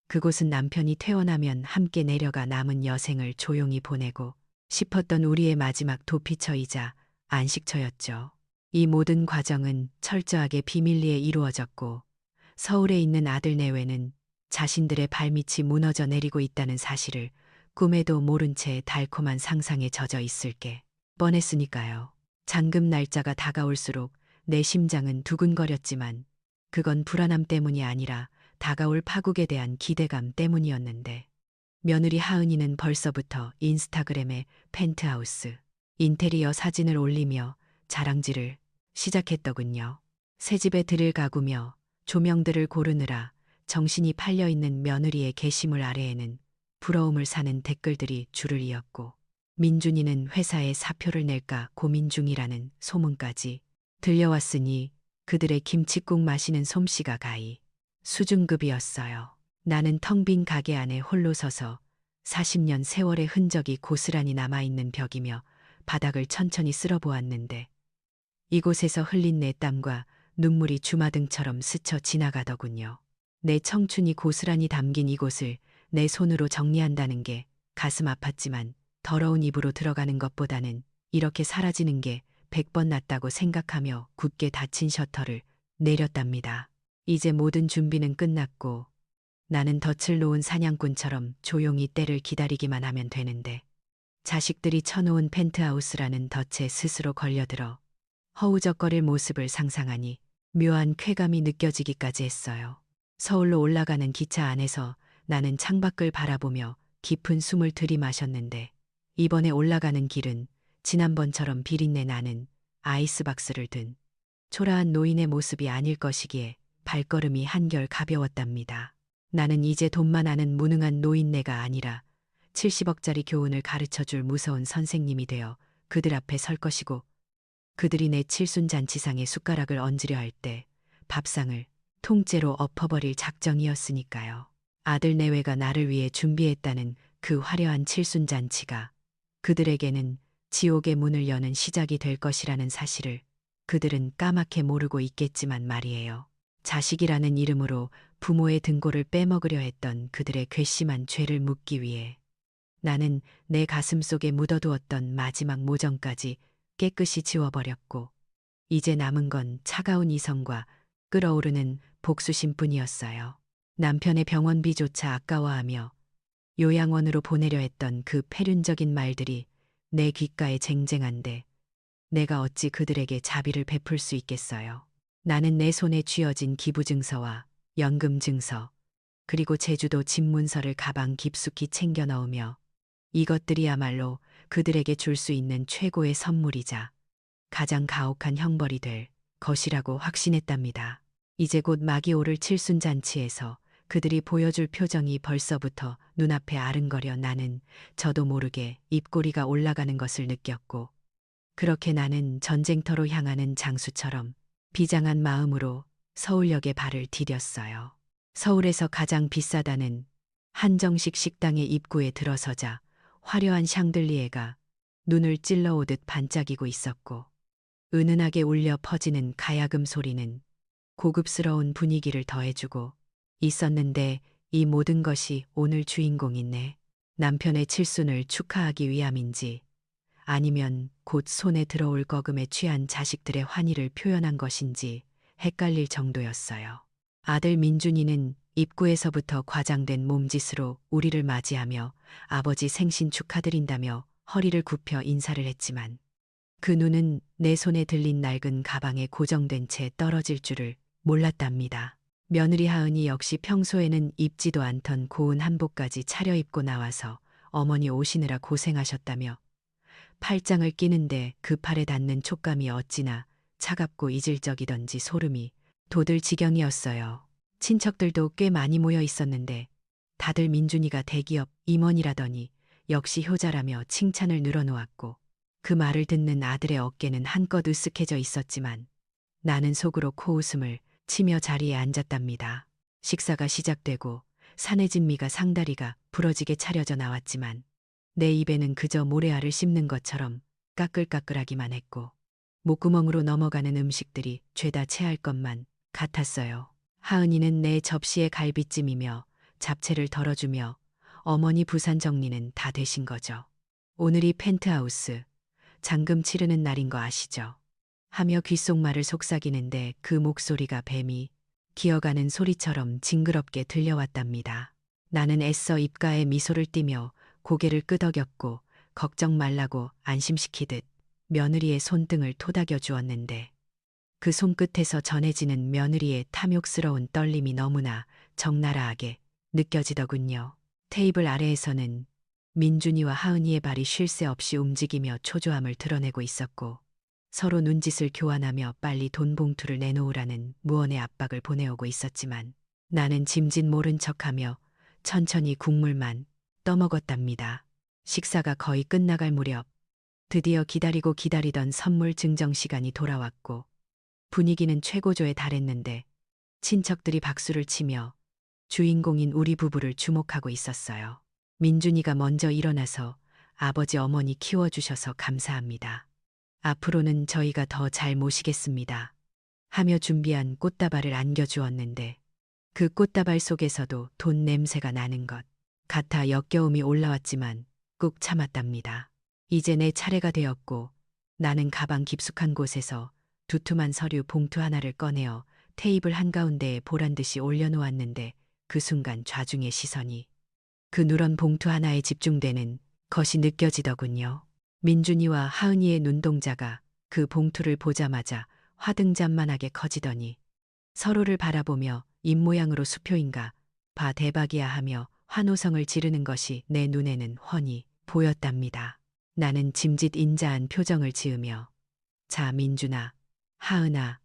그곳은 남편이 퇴원하면 함께 내려가 남은 여생을 조용히 보내고 싶었던 우리의 마지막 도피처이자 안식처였죠. 이 모든 과정은 철저하게 비밀리에 이루어졌고 서울에 있는 아들 내외는 자신들의 발밑이 무너져 내리고 있다는 사실을 꿈에도 모른 채 달콤한 상상에 젖어 있을 게 뻔했으니까요. 잔금 날짜가 다가올수록 내 심장은 두근거렸지만 그건 불안함 때문이 아니라 다가올 파국에 대한 기대감 때문이었는데 며느리 하은이는 벌써부터 인스타그램에 펜트하우스 인테리어 사진을 올리며 자랑질을 시작했더군요. 새집에 들을 가구며 조명들을 고르느라 정신이 팔려있는 며느리의 게시물 아래에는 부러움을 사는 댓글들이 줄을 이었고 민준이는 회사에 사표를 낼까 고민 중이라는 소문까지 들려왔으니 그들의 김칫국 마시는 솜씨가 가히 수준급이었어요. 나는 텅 빈 가게 안에 홀로 서서 40년 세월의 흔적이 고스란히 남아있는 벽이며 바닥을 천천히 쓸어보았는데 이곳에서 흘린 내 땀과 눈물이 주마등처럼 스쳐 지나가더군요. 내 청춘이 고스란히 담긴 이곳을 내 손으로 정리한다는 게 가슴 아팠지만 더러운 입으로 들어가는 것보다는 이렇게 사라지는 게 100번 낫다고 생각하며 굳게 닫힌 셔터를 내렸답니다. 이제 모든 준비는 끝났고 나는 덫을 놓은 사냥꾼처럼 조용히 때를 기다리기만 하면 되는데 자식들이 쳐놓은 펜트하우스라는 덫에 스스로 걸려들어 허우적거릴 모습을 상상하니 묘한 쾌감이 느껴지기까지 했어요. 서울로 올라가는 기차 안에서 나는 창밖을 바라보며 깊은 숨을 들이마셨는데 이번에 올라가는 길은 지난번처럼 비린내 나는 아이스박스를 든 초라한 노인의 모습이 아닐 것이기에 발걸음이 한결 가벼웠답니다. 나는 이제 돈만 아는 무능한 노인네가 아니라 70억짜리 교훈을 가르쳐줄 무서운 선생님이 되어 그들 앞에 설 것이고 그들이 내 칠순잔치상에 숟가락을 얹으려 할 때 밥상을 통째로 엎어버릴 작정이었으니까요. 아들 내외가 나를 위해 준비했다는 그 화려한 칠순잔치가 그들에게는 지옥의 문을 여는 시작이 될 것이라는 사실을 그들은 까맣게 모르고 있겠지만 말이에요. 자식이라는 이름으로 부모의 등골을 빼먹으려 했던 그들의 괘씸한 죄를 묻기 위해 나는 내 가슴 속에 묻어두었던 마지막 모정까지 깨끗이 지워버렸고 이제 남은 건 차가운 이성과 끓어오르는 복수심뿐이었어요. 남편의 병원비조차 아까워하며 요양원으로 보내려 했던 그 패륜적인 말들이 내 귓가에 쟁쟁한데 내가 어찌 그들에게 자비를 베풀 수 있겠어요. 나는 내 손에 쥐어진 기부증서와 연금증서 그리고 제주도 집문서를 가방 깊숙이 챙겨 넣으며 이것들이야말로 그들에게 줄 수 있는 최고의 선물이자 가장 가혹한 형벌이 될 것이라고 확신했답니다. 이제 곧 막이 오를 칠순잔치에서 그들이 보여줄 표정이 벌써부터 눈앞에 아른거려 나는 저도 모르게 입꼬리가 올라가는 것을 느꼈고 그렇게 나는 전쟁터로 향하는 장수처럼 비장한 마음으로 서울역에 발을 디뎠어요. 서울에서 가장 비싸다는 한정식 식당의 입구에 들어서자 화려한 샹들리에가 눈을 찔러오듯 반짝이고 있었고 은은하게 울려 퍼지는 가야금 소리는 고급스러운 분위기를 더해주고 있었는데 이 모든 것이 오늘 주인공인 내 남편의 칠순을 축하하기 위함인지 아니면 곧 손에 들어올 거금에 취한 자식들의 환희를 표현한 것인지 헷갈릴 정도였어요. 아들 민준이는 입구에서부터 과장된 몸짓으로 우리를 맞이하며 아버지 생신 축하드린다며 허리를 굽혀 인사를 했지만 그 눈은 내 손에 들린 낡은 가방에 고정된 채 떨어질 줄을 몰랐답니다. 며느리 하은이 역시 평소에는 입지도 않던 고운 한복까지 차려입고 나와서 어머니 오시느라 고생하셨다며 팔짱을 끼는데 그 팔에 닿는 촉감이 어찌나 차갑고 이질적이던지 소름이 돋을 지경이었어요. 친척들도 꽤 많이 모여 있었는데 다들 민준이가 대기업 임원이라더니 역시 효자라며 칭찬을 늘어놓았고 그 말을 듣는 아들의 어깨는 한껏 으쓱해져 있었지만 나는 속으로 코웃음을 치며 자리에 앉았답니다. 식사가 시작되고 산해진 미가 상다리가 부러지게 차려져 나왔지만 내 입에는 그저 모래알을 씹는 것처럼 까끌까끌하기만 했고 목구멍으로 넘어가는 음식들이 죄다 체할 것만 같았어요. 하은이는 내 접시에 갈비찜이며 잡채를 덜어주며 어머니 부산 정리는 다 되신 거죠. 오늘이 펜트하우스 잔금 치르는 날인 거 아시죠? 하며 귓속말을 속삭이는데 그 목소리가 뱀이 기어가는 소리처럼 징그럽게 들려왔답니다. 나는 애써 입가에 미소를 띠며 고개를 끄덕였고 걱정 말라고 안심시키듯 며느리의 손등을 토닥여 주었는데 그 손끝에서 전해지는 며느리의 탐욕스러운 떨림이 너무나 적나라하게 느껴지더군요. 테이블 아래에서는 민준이와 하은이의 발이 쉴 새 없이 움직이며 초조함을 드러내고 있었고 서로 눈짓을 교환하며 빨리 돈 봉투를 내놓으라는 무언의 압박을 보내오고 있었지만 나는 짐짓 모른 척하며 천천히 국물만 떠먹었답니다. 식사가 거의 끝나갈 무렵 드디어 기다리고 기다리던 선물 증정 시간이 돌아왔고 분위기는 최고조에 달했는데 친척들이 박수를 치며 주인공인 우리 부부를 주목하고 있었어요. 민준이가 먼저 일어나서 아버지 어머니 키워주셔서 감사합니다. 앞으로는 저희가 더 잘 모시겠습니다. 하며 준비한 꽃다발을 안겨주었는데 그 꽃다발 속에서도 돈 냄새가 나는 것 같아 역겨움이 올라왔지만 꾹 참았답니다. 이제 내 차례가 되었고 나는 가방 깊숙한 곳에서 두툼한 서류 봉투 하나를 꺼내어 테이블 한가운데에 보란듯이 올려놓았는데 그 순간 좌중의 시선이 그 누런 봉투 하나에 집중되는 것이 느껴지더군요. 민준이와 하은이의 눈동자가 그 봉투를 보자마자 화등잔만하게 커지더니 서로를 바라보며 입모양으로 수표인가 봐 대박이야 하며 환호성을 지르는 것이 내 눈에는 훤히 보였답니다. 나는 짐짓 인자한 표정을 지으며 자 민준아, 하은아,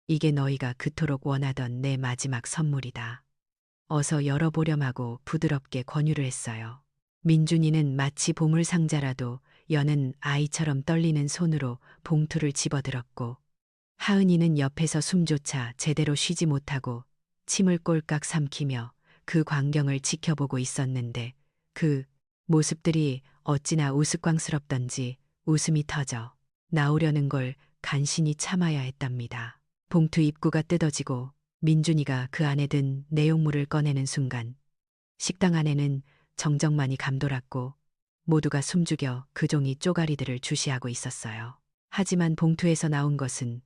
이게 너희가 그토록 원하던 내 마지막 선물이다. 어서 열어보렴 하고 부드럽게 권유를 했어요. 민준이는 마치 보물상자라도 여는 아이처럼 떨리는 손으로 봉투를 집어들었고 하은이는 옆에서 숨조차 제대로 쉬지 못하고 침을 꼴깍 삼키며 그 광경을 지켜보고 있었는데 그 모습들이 어찌나 우스꽝스럽던지 웃음이 터져 나오려는 걸 간신히 참아야 했답니다. 봉투 입구가 뜯어지고 민준이가 그 안에 든 내용물을 꺼내는 순간 식당 안에는 정적만이 감돌았고 모두가 숨죽여 그 종이 쪼가리들을 주시하고 있었어요. 하지만 봉투에서 나온 것은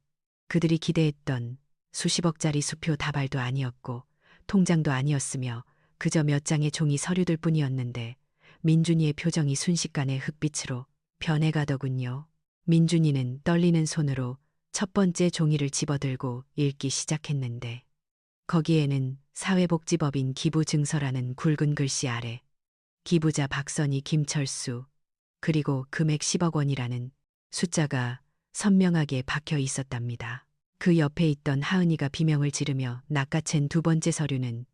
그들이 기대했던 수십억짜리 수표 다발도 아니었고 통장도 아니었으며 그저 몇 장의 종이 서류들 뿐이었는데 민준이의 표정이 순식간에 흑빛으로 변해가더군요. 민준이는 떨리는 손으로 첫 번째 종이를 집어들고 읽기 시작했는데 거기에는 사회복지법인 기부증서라는 굵은 글씨 아래 기부자 박선희 김철수 그리고 금액 10억 원이라는 숫자가 선명하게 박혀 있었답니다. 그 옆에 있던 하은이가 비명을 지르며 낚아챈 두 번째 서류는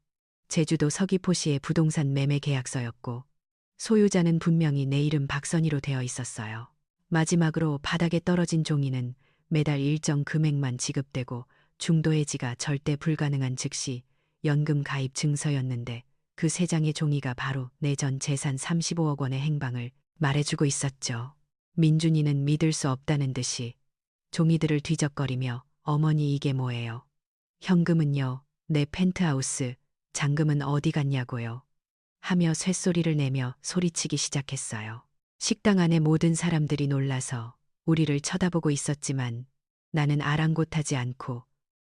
제주도 서귀포시의 부동산 매매 계약서였고 소유자는 분명히 내 이름 박선희로 되어 있었어요. 마지막으로 바닥에 떨어진 종이는 매달 일정 금액만 지급되고 중도해지가 절대 불가능한 즉시 연금 가입 증서였는데 그 세 장의 종이가 바로 내 전 재산 35억 원의 행방을 말해주고 있었죠. 민준이는 믿을 수 없다는 듯이 종이들을 뒤적거리며 어머니 이게 뭐예요? 현금은요, 내 펜트하우스, 잔금은 어디 갔냐고요? 하며 쇳소리를 내며 소리치기 시작했어요. 식당 안의 모든 사람들이 놀라서 우리를 쳐다보고 있었지만 나는 아랑곳하지 않고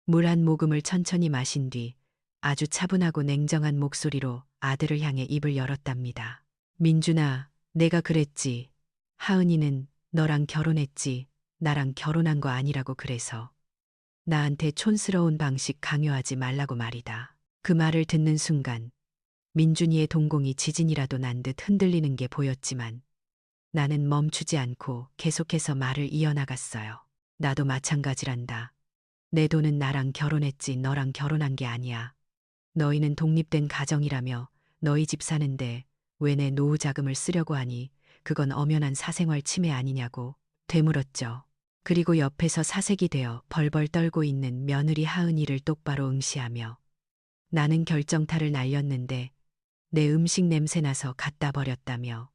물 한 모금을 천천히 마신 뒤 아주 차분하고 냉정한 목소리로 아들을 향해 입을 열었답니다. 민준아, 내가 그랬지. 하은이는 너랑 결혼했지. 나랑 결혼한 거 아니라고 그래서. 나한테 촌스러운 방식 강요하지 말라고 말이다. 그 말을 듣는 순간 민준이의 동공이 지진이라도 난 듯 흔들리는 게 보였지만 나는 멈추지 않고 계속해서 말을 이어나갔어요. 나도 마찬가지란다. 내 돈은 나랑 결혼했지 너랑 결혼한 게 아니야. 너희는 독립된 가정이라며 너희 집 사는데 왜 내 노후 자금을 쓰려고 하니 그건 엄연한 사생활 침해 아니냐고 되물었죠. 그리고 옆에서 사색이 되어 벌벌 떨고 있는 며느리 하은이를 똑바로 응시하며 나는 결정타를 날렸는데 내 음식 냄새 나서 갖다 버렸다며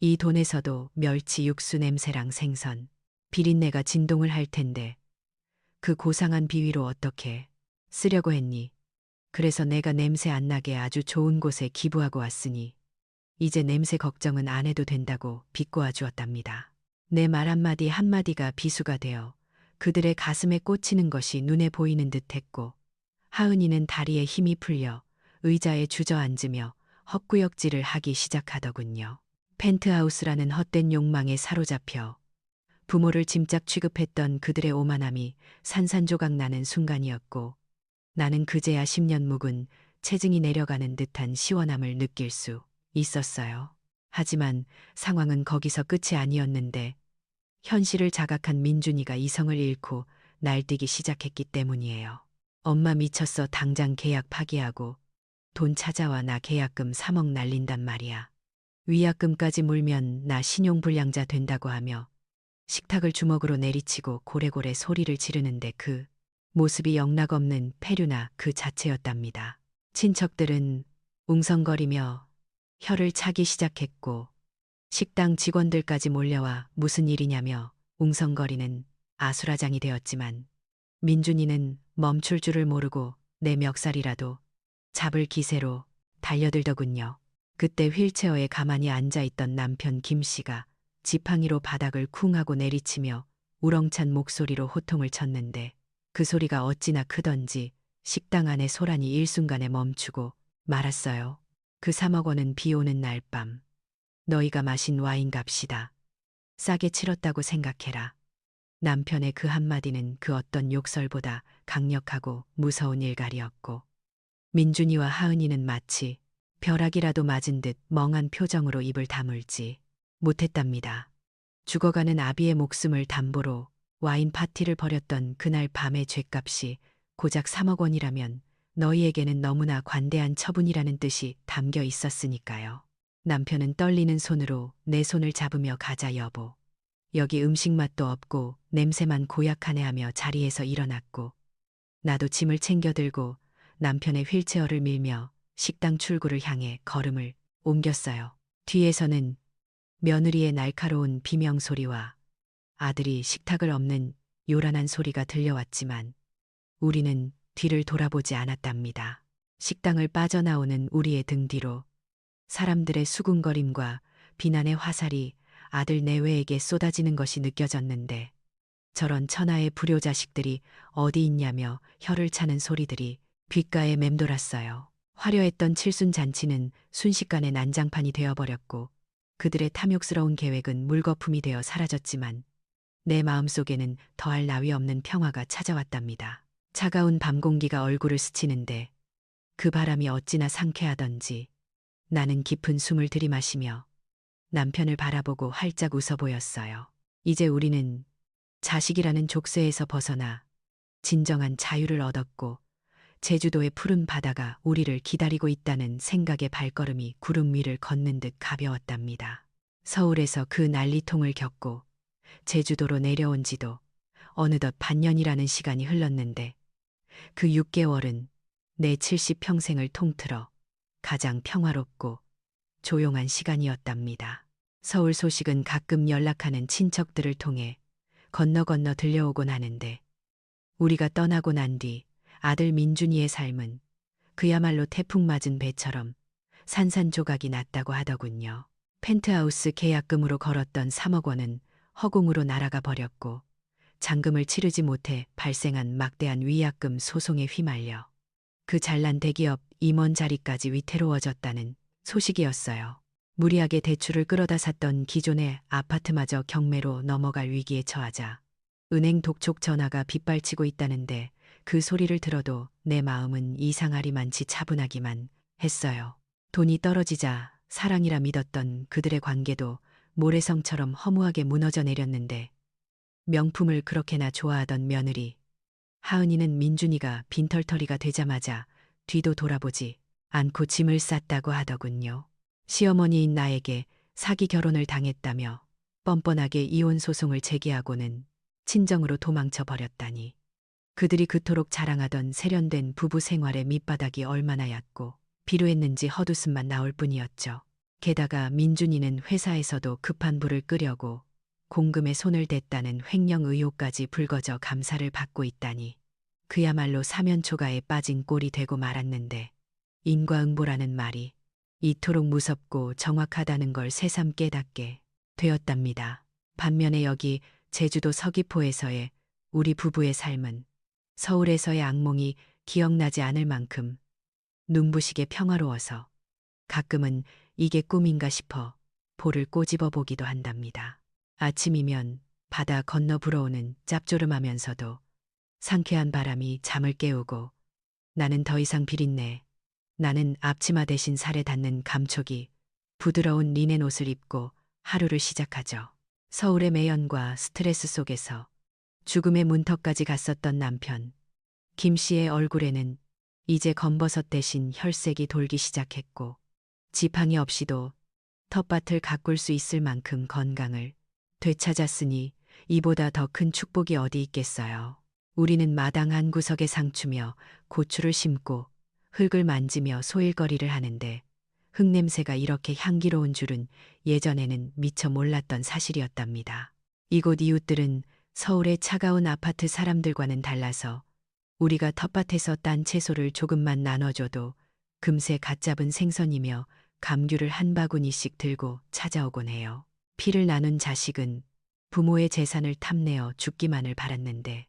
이 돈에서도 멸치 육수 냄새랑 생선, 비린내가 진동을 할 텐데 그 고상한 비위로 어떻게 쓰려고 했니? 그래서 내가 냄새 안 나게 아주 좋은 곳에 기부하고 왔으니 이제 냄새 걱정은 안 해도 된다고 비꼬아 주었답니다. 내 말 한마디 한마디가 비수가 되어 그들의 가슴에 꽂히는 것이 눈에 보이는 듯했고 하은이는 다리에 힘이 풀려 의자에 주저앉으며 헛구역질을 하기 시작하더군요. 펜트하우스라는 헛된 욕망에 사로잡혀 부모를 짐짝 취급했던 그들의 오만함이 산산조각 나는 순간이었고 나는 그제야 10년 묵은 체증이 내려가는 듯한 시원함을 느낄 수 있었어요. 하지만 상황은 거기서 끝이 아니었는데 현실을 자각한 민준이가 이성을 잃고 날뛰기 시작했기 때문이에요. 엄마 미쳤어. 당장 계약 파기하고 돈 찾아와. 나 계약금 3억 날린단 말이야. 위약금까지 물면 나 신용불량자 된다고 하며 식탁을 주먹으로 내리치고 고래고래 소리를 지르는데 그 모습이 영락없는 폐류나 그 자체였답니다. 친척들은 웅성거리며 혀를 차기 시작했고 식당 직원들까지 몰려와 무슨 일이냐며 웅성거리는 아수라장이 되었지만 민준이는 멈출 줄을 모르고 내 멱살이라도 잡을 기세로 달려들더군요. 그때 휠체어에 가만히 앉아있던 남편 김 씨가 지팡이로 바닥을 쿵 하고 내리치며 우렁찬 목소리로 호통을 쳤는데 그 소리가 어찌나 크던지 식당 안의 소란이 일순간에 멈추고 말았어요. 그 3억 원은 비 오는 날 밤 너희가 마신 와인 값이다. 싸게 치렀다고 생각해라. 남편의 그 한마디는 그 어떤 욕설보다 강력하고 무서운 일갈이었고 민준이와 하은이는 마치 벼락이라도 맞은 듯 멍한 표정으로 입을 다물지 못했답니다. 죽어가는 아비의 목숨을 담보로 와인 파티를 벌였던 그날 밤의 죗값이 고작 3억 원이라면 너희에게는 너무나 관대한 처분이라는 뜻이 담겨 있었으니까요. 남편은 떨리는 손으로 내 손을 잡으며 가자 여보. 여기 음식 맛도 없고 냄새만 고약하네 하며 자리에서 일어났고 나도 짐을 챙겨 들고 남편의 휠체어를 밀며 식당 출구를 향해 걸음을 옮겼어요. 뒤에서는 며느리의 날카로운 비명소리와 아들이 식탁을 엎는 요란한 소리가 들려왔지만 우리는 뒤를 돌아보지 않았답니다. 식당을 빠져나오는 우리의 등 뒤로 사람들의 수군거림과 비난의 화살이 아들 내외에게 쏟아지는 것이 느껴졌는데 저런 천하의 불효자식들이 어디 있냐며 혀를 차는 소리들이 귓가에 맴돌았어요. 화려했던 칠순잔치는 순식간에 난장판이 되어버렸고 그들의 탐욕스러운 계획은 물거품이 되어 사라졌지만 내 마음속에는 더할 나위 없는 평화가 찾아왔답니다. 차가운 밤 공기가 얼굴을 스치는데 그 바람이 어찌나 상쾌하던지 나는 깊은 숨을 들이마시며 남편을 바라보고 활짝 웃어 보였어요. 이제 우리는 자식이라는 족쇄에서 벗어나 진정한 자유를 얻었고 제주도의 푸른 바다가 우리를 기다리고 있다는 생각에 발걸음이 구름 위를 걷는 듯 가벼웠답니다. 서울에서 그 난리통을 겪고 제주도로 내려온 지도 어느덧 반년이라는 시간이 흘렀는데 그 6개월은 내 70평생을 통틀어 가장 평화롭고 조용한 시간이었답니다. 서울 소식은 가끔 연락하는 친척들을 통해 건너 들려오곤 하는데 우리가 떠나고 난 뒤 아들 민준이의 삶은 그야말로 태풍 맞은 배처럼 산산조각이 났다고 하더군요. 펜트하우스 계약금으로 걸었던 3억 원은 허공으로 날아가 버렸고 잔금을 치르지 못해 발생한 막대한 위약금 소송에 휘말려 그 잘난 대기업 임원 자리까지 위태로워졌다는 소식이었어요. 무리하게 대출을 끌어다 샀던 기존의 아파트마저 경매로 넘어갈 위기에 처하자 은행 독촉 전화가 빗발치고 있다는데 그 소리를 들어도 내 마음은 이상하리만치 차분하기만 했어요. 돈이 떨어지자 사랑이라 믿었던 그들의 관계도 모래성처럼 허무하게 무너져 내렸는데 명품을 그렇게나 좋아하던 며느리 하은이는 민준이가 빈털터리가 되자마자 뒤도 돌아보지 않고 짐을 쌌다고 하더군요. 시어머니인 나에게 사기 결혼을 당했다며 뻔뻔하게 이혼 소송을 제기하고는 친정으로 도망쳐 버렸다니. 그들이 그토록 자랑하던 세련된 부부 생활의 밑바닥이 얼마나 얕고 비루했는지 헛웃음만 나올 뿐이었죠. 게다가 민준이는 회사에서도 급한 불을 끄려고 공금에 손을 댔다는 횡령 의혹까지 불거져 감사를 받고 있다니. 그야말로 사면초가에 빠진 꼴이 되고 말았는데 인과응보라는 말이 이토록 무섭고 정확하다는 걸 새삼 깨닫게 되었답니다. 반면에 여기 제주도 서귀포에서의 우리 부부의 삶은 서울에서의 악몽이 기억나지 않을 만큼 눈부시게 평화로워서 가끔은 이게 꿈인가 싶어 볼을 꼬집어 보기도 한답니다. 아침이면 바다 건너 불어오는 짭조름하면서도 상쾌한 바람이 잠을 깨우고 나는 더 이상 비린내, 나는 앞치마 대신 살에 닿는 감촉이 부드러운 리넨 옷을 입고 하루를 시작하죠. 서울의 매연과 스트레스 속에서 죽음의 문턱까지 갔었던 남편 김 씨의 얼굴에는 이제 검버섯 대신 혈색이 돌기 시작했고 지팡이 없이도 텃밭을 가꿀 수 있을 만큼 건강을 되찾았으니 이보다 더 큰 축복이 어디 있겠어요. 우리는 마당 한 구석에 상추며 고추를 심고 흙을 만지며 소일거리를 하는데 흙냄새가 이렇게 향기로운 줄은 예전에는 미처 몰랐던 사실이었답니다. 이곳 이웃들은 서울의 차가운 아파트 사람들과는 달라서 우리가 텃밭에서 딴 채소를 조금만 나눠줘도 금세 갓 잡은 생선이며 감귤을 한 바구니씩 들고 찾아오곤 해요. 피를 나눈 자식은 부모의 재산을 탐내어 죽기만을 바랐는데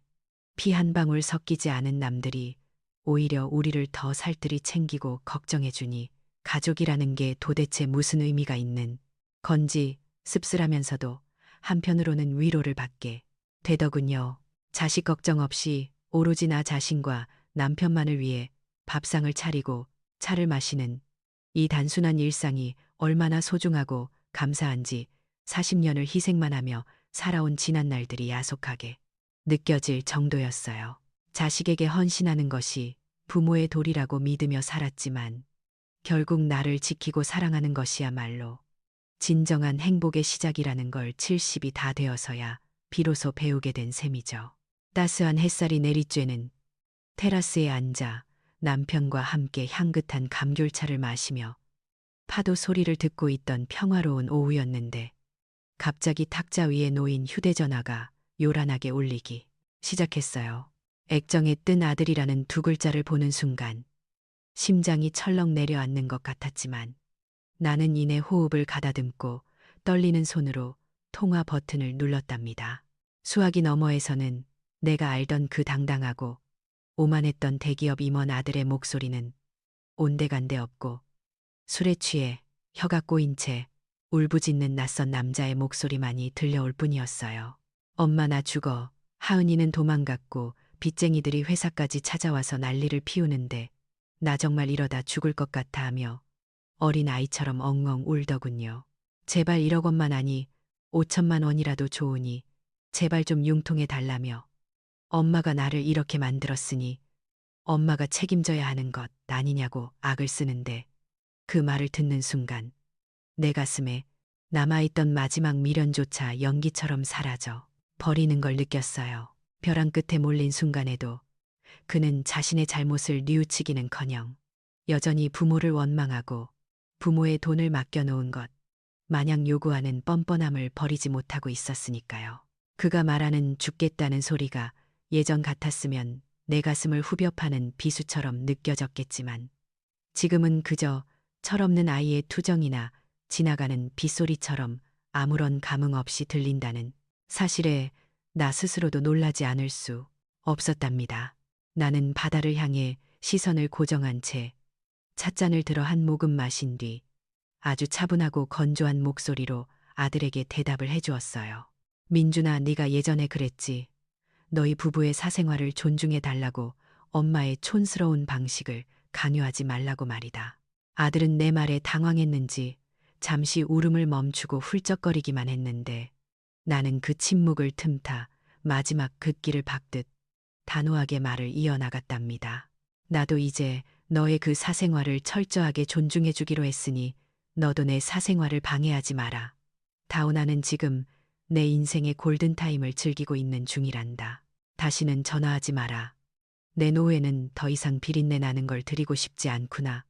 피 한 방울 섞이지 않은 남들이 오히려 우리를 더 살뜰히 챙기고 걱정해주니 가족이라는 게 도대체 무슨 의미가 있는 건지 씁쓸하면서도 한편으로는 위로를 받게 되더군요. 자식 걱정 없이 오로지 나 자신과 남편만을 위해 밥상을 차리고 차를 마시는 이 단순한 일상이 얼마나 소중하고 감사한지 40년을 희생만 하며 살아온 지난 날들이 야속하게 느껴질 정도였어요. 자식에게 헌신하는 것이 부모의 도리라고 믿으며 살았지만 결국 나를 지키고 사랑하는 것이야말로 진정한 행복의 시작이라는 걸 70이 다 되어서야 비로소 배우게 된 셈이죠. 따스한 햇살이 내리쬐는 테라스에 앉아 남편과 함께 향긋한 감귤차를 마시며 파도 소리를 듣고 있던 평화로운 오후였는데 갑자기 탁자 위에 놓인 휴대전화가 요란하게 울리기 시작했어요. 액정에 뜬 아들이라는 두 글자를 보는 순간 심장이 철렁 내려앉는 것 같았지만 나는 이내 호흡을 가다듬고 떨리는 손으로 통화 버튼을 눌렀답니다. 수화기 너머에서는 내가 알던 그 당당하고 오만했던 대기업 임원 아들의 목소리는 온데간데 없고 술에 취해 혀가 꼬인 채 울부짖는 낯선 남자의 목소리만이 들려올 뿐이었어요. 엄마 나 죽어. 하은이는 도망갔고 빚쟁이들이 회사까지 찾아와서 난리를 피우는데 나 정말 이러다 죽을 것 같아 하며 어린 아이처럼 엉엉 울더군요. 제발 1억 원만 아니 5천만 원이라도 좋으니 제발 좀 융통해 달라며 엄마가 나를 이렇게 만들었으니 엄마가 책임져야 하는 것 아니냐고 악을 쓰는데 그 말을 듣는 순간 내 가슴에 남아있던 마지막 미련조차 연기처럼 사라져 버리는 걸 느꼈어요. 벼랑 끝에 몰린 순간에도 그는 자신의 잘못을 뉘우치기는커녕 여전히 부모를 원망하고 부모의 돈을 맡겨놓은 것 마냥 요구하는 뻔뻔함을 버리지 못하고 있었으니까요. 그가 말하는 죽겠다는 소리가 예전 같았으면 내 가슴을 후벼 파는 비수처럼 느껴졌겠지만 지금은 그저 철없는 아이의 투정이나 지나가는 빗소리처럼 아무런 감흥 없이 들린다는 사실에 나 스스로도 놀라지 않을 수 없었답니다. 나는 바다를 향해 시선을 고정한 채 찻잔을 들어 한 모금 마신 뒤 아주 차분하고 건조한 목소리로 아들에게 대답을 해주었어요. 민준아, 네가 예전에 그랬지. 너희 부부의 사생활을 존중해 달라고 엄마의 촌스러운 방식을 강요하지 말라고 말이다. 아들은 내 말에 당황했는지 잠시 울음을 멈추고 훌쩍거리기만 했는데 나는 그 침묵을 틈타 마지막 긋기를 박듯 단호하게 말을 이어나갔답니다. 나도 이제 너의 그 사생활을 철저하게 존중해 주기로 했으니 너도 내 사생활을 방해하지 마라. 다오나는 지금 내 인생의 골든타임을 즐기고 있는 중이란다. 다시는 전화하지 마라. 내 노후에는 더 이상 비린내 나는 걸 드리고 싶지 않구나.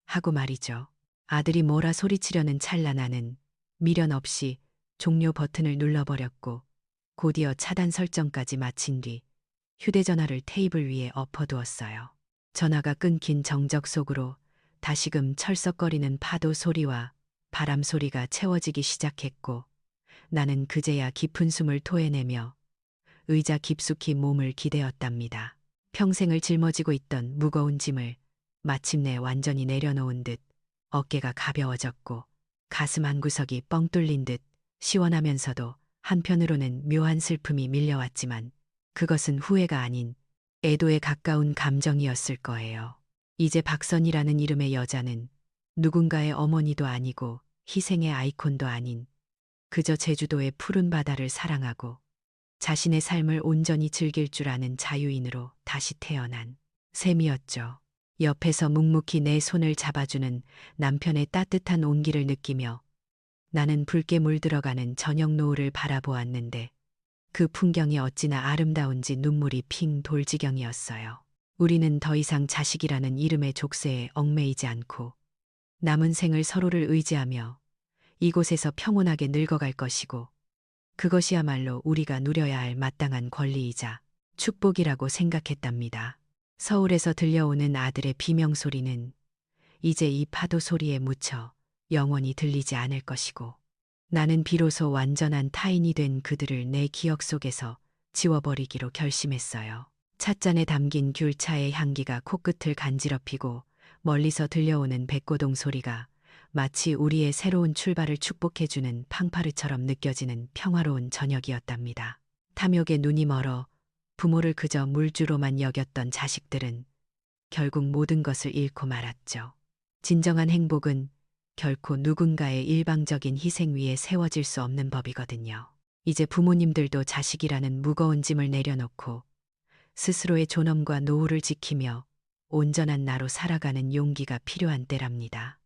하고 말이죠. 아들이 뭐라 소리치려는 찰나 나는 미련 없이 종료 버튼을 눌러버렸고 곧이어 차단 설정까지 마친 뒤 휴대전화를 테이블 위에 엎어두었어요. 전화가 끊긴 정적 속으로 다시금 철썩거리는 파도 소리와 바람 소리가 채워지기 시작했고 나는 그제야 깊은 숨을 토해내며 의자 깊숙이 몸을 기대었답니다. 평생을 짊어지고 있던 무거운 짐을 마침내 완전히 내려놓은 듯 어깨가 가벼워졌고 가슴 한구석이 뻥 뚫린 듯 시원하면서도 한편으로는 묘한 슬픔이 밀려왔지만 그것은 후회가 아닌 애도에 가까운 감정이었을 거예요. 이제 박선이라는 이름의 여자는 누군가의 어머니도 아니고 희생의 아이콘도 아닌 그저 제주도의 푸른 바다를 사랑하고 자신의 삶을 온전히 즐길 줄 아는 자유인으로 다시 태어난 셈이었죠. 옆에서 묵묵히 내 손을 잡아주는 남편의 따뜻한 온기를 느끼며 나는 붉게 물들어가는 저녁 노을을 바라보았는데 그 풍경이 어찌나 아름다운지 눈물이 핑 돌 지경이었어요. 우리는 더 이상 자식이라는 이름의 족쇄에 얽매이지 않고 남은 생을 서로를 의지하며 이곳에서 평온하게 늙어갈 것이고 그것이야말로 우리가 누려야 할 마땅한 권리이자 축복이라고 생각했답니다. 서울에서 들려오는 아들의 비명소리는 이제 이 파도 소리에 묻혀 영원히 들리지 않을 것이고 나는 비로소 완전한 타인이 된 그들을 내 기억 속에서 지워버리기로 결심했어요. 찻잔에 담긴 귤차의 향기가 코끝을 간지럽히고 멀리서 들려오는 백고동 소리가 마치 우리의 새로운 출발을 축복해주는 팡파르처럼 느껴지는 평화로운 저녁이었답니다. 탐욕에 눈이 멀어 부모를 그저 물주로만 여겼던 자식들은 결국 모든 것을 잃고 말았죠. 진정한 행복은 결코 누군가의 일방적인 희생 위에 세워질 수 없는 법이거든요. 이제 부모님들도 자식이라는 무거운 짐을 내려놓고 스스로의 존엄과 노후를 지키며 온전한 나로 살아가는 용기가 필요한 때랍니다.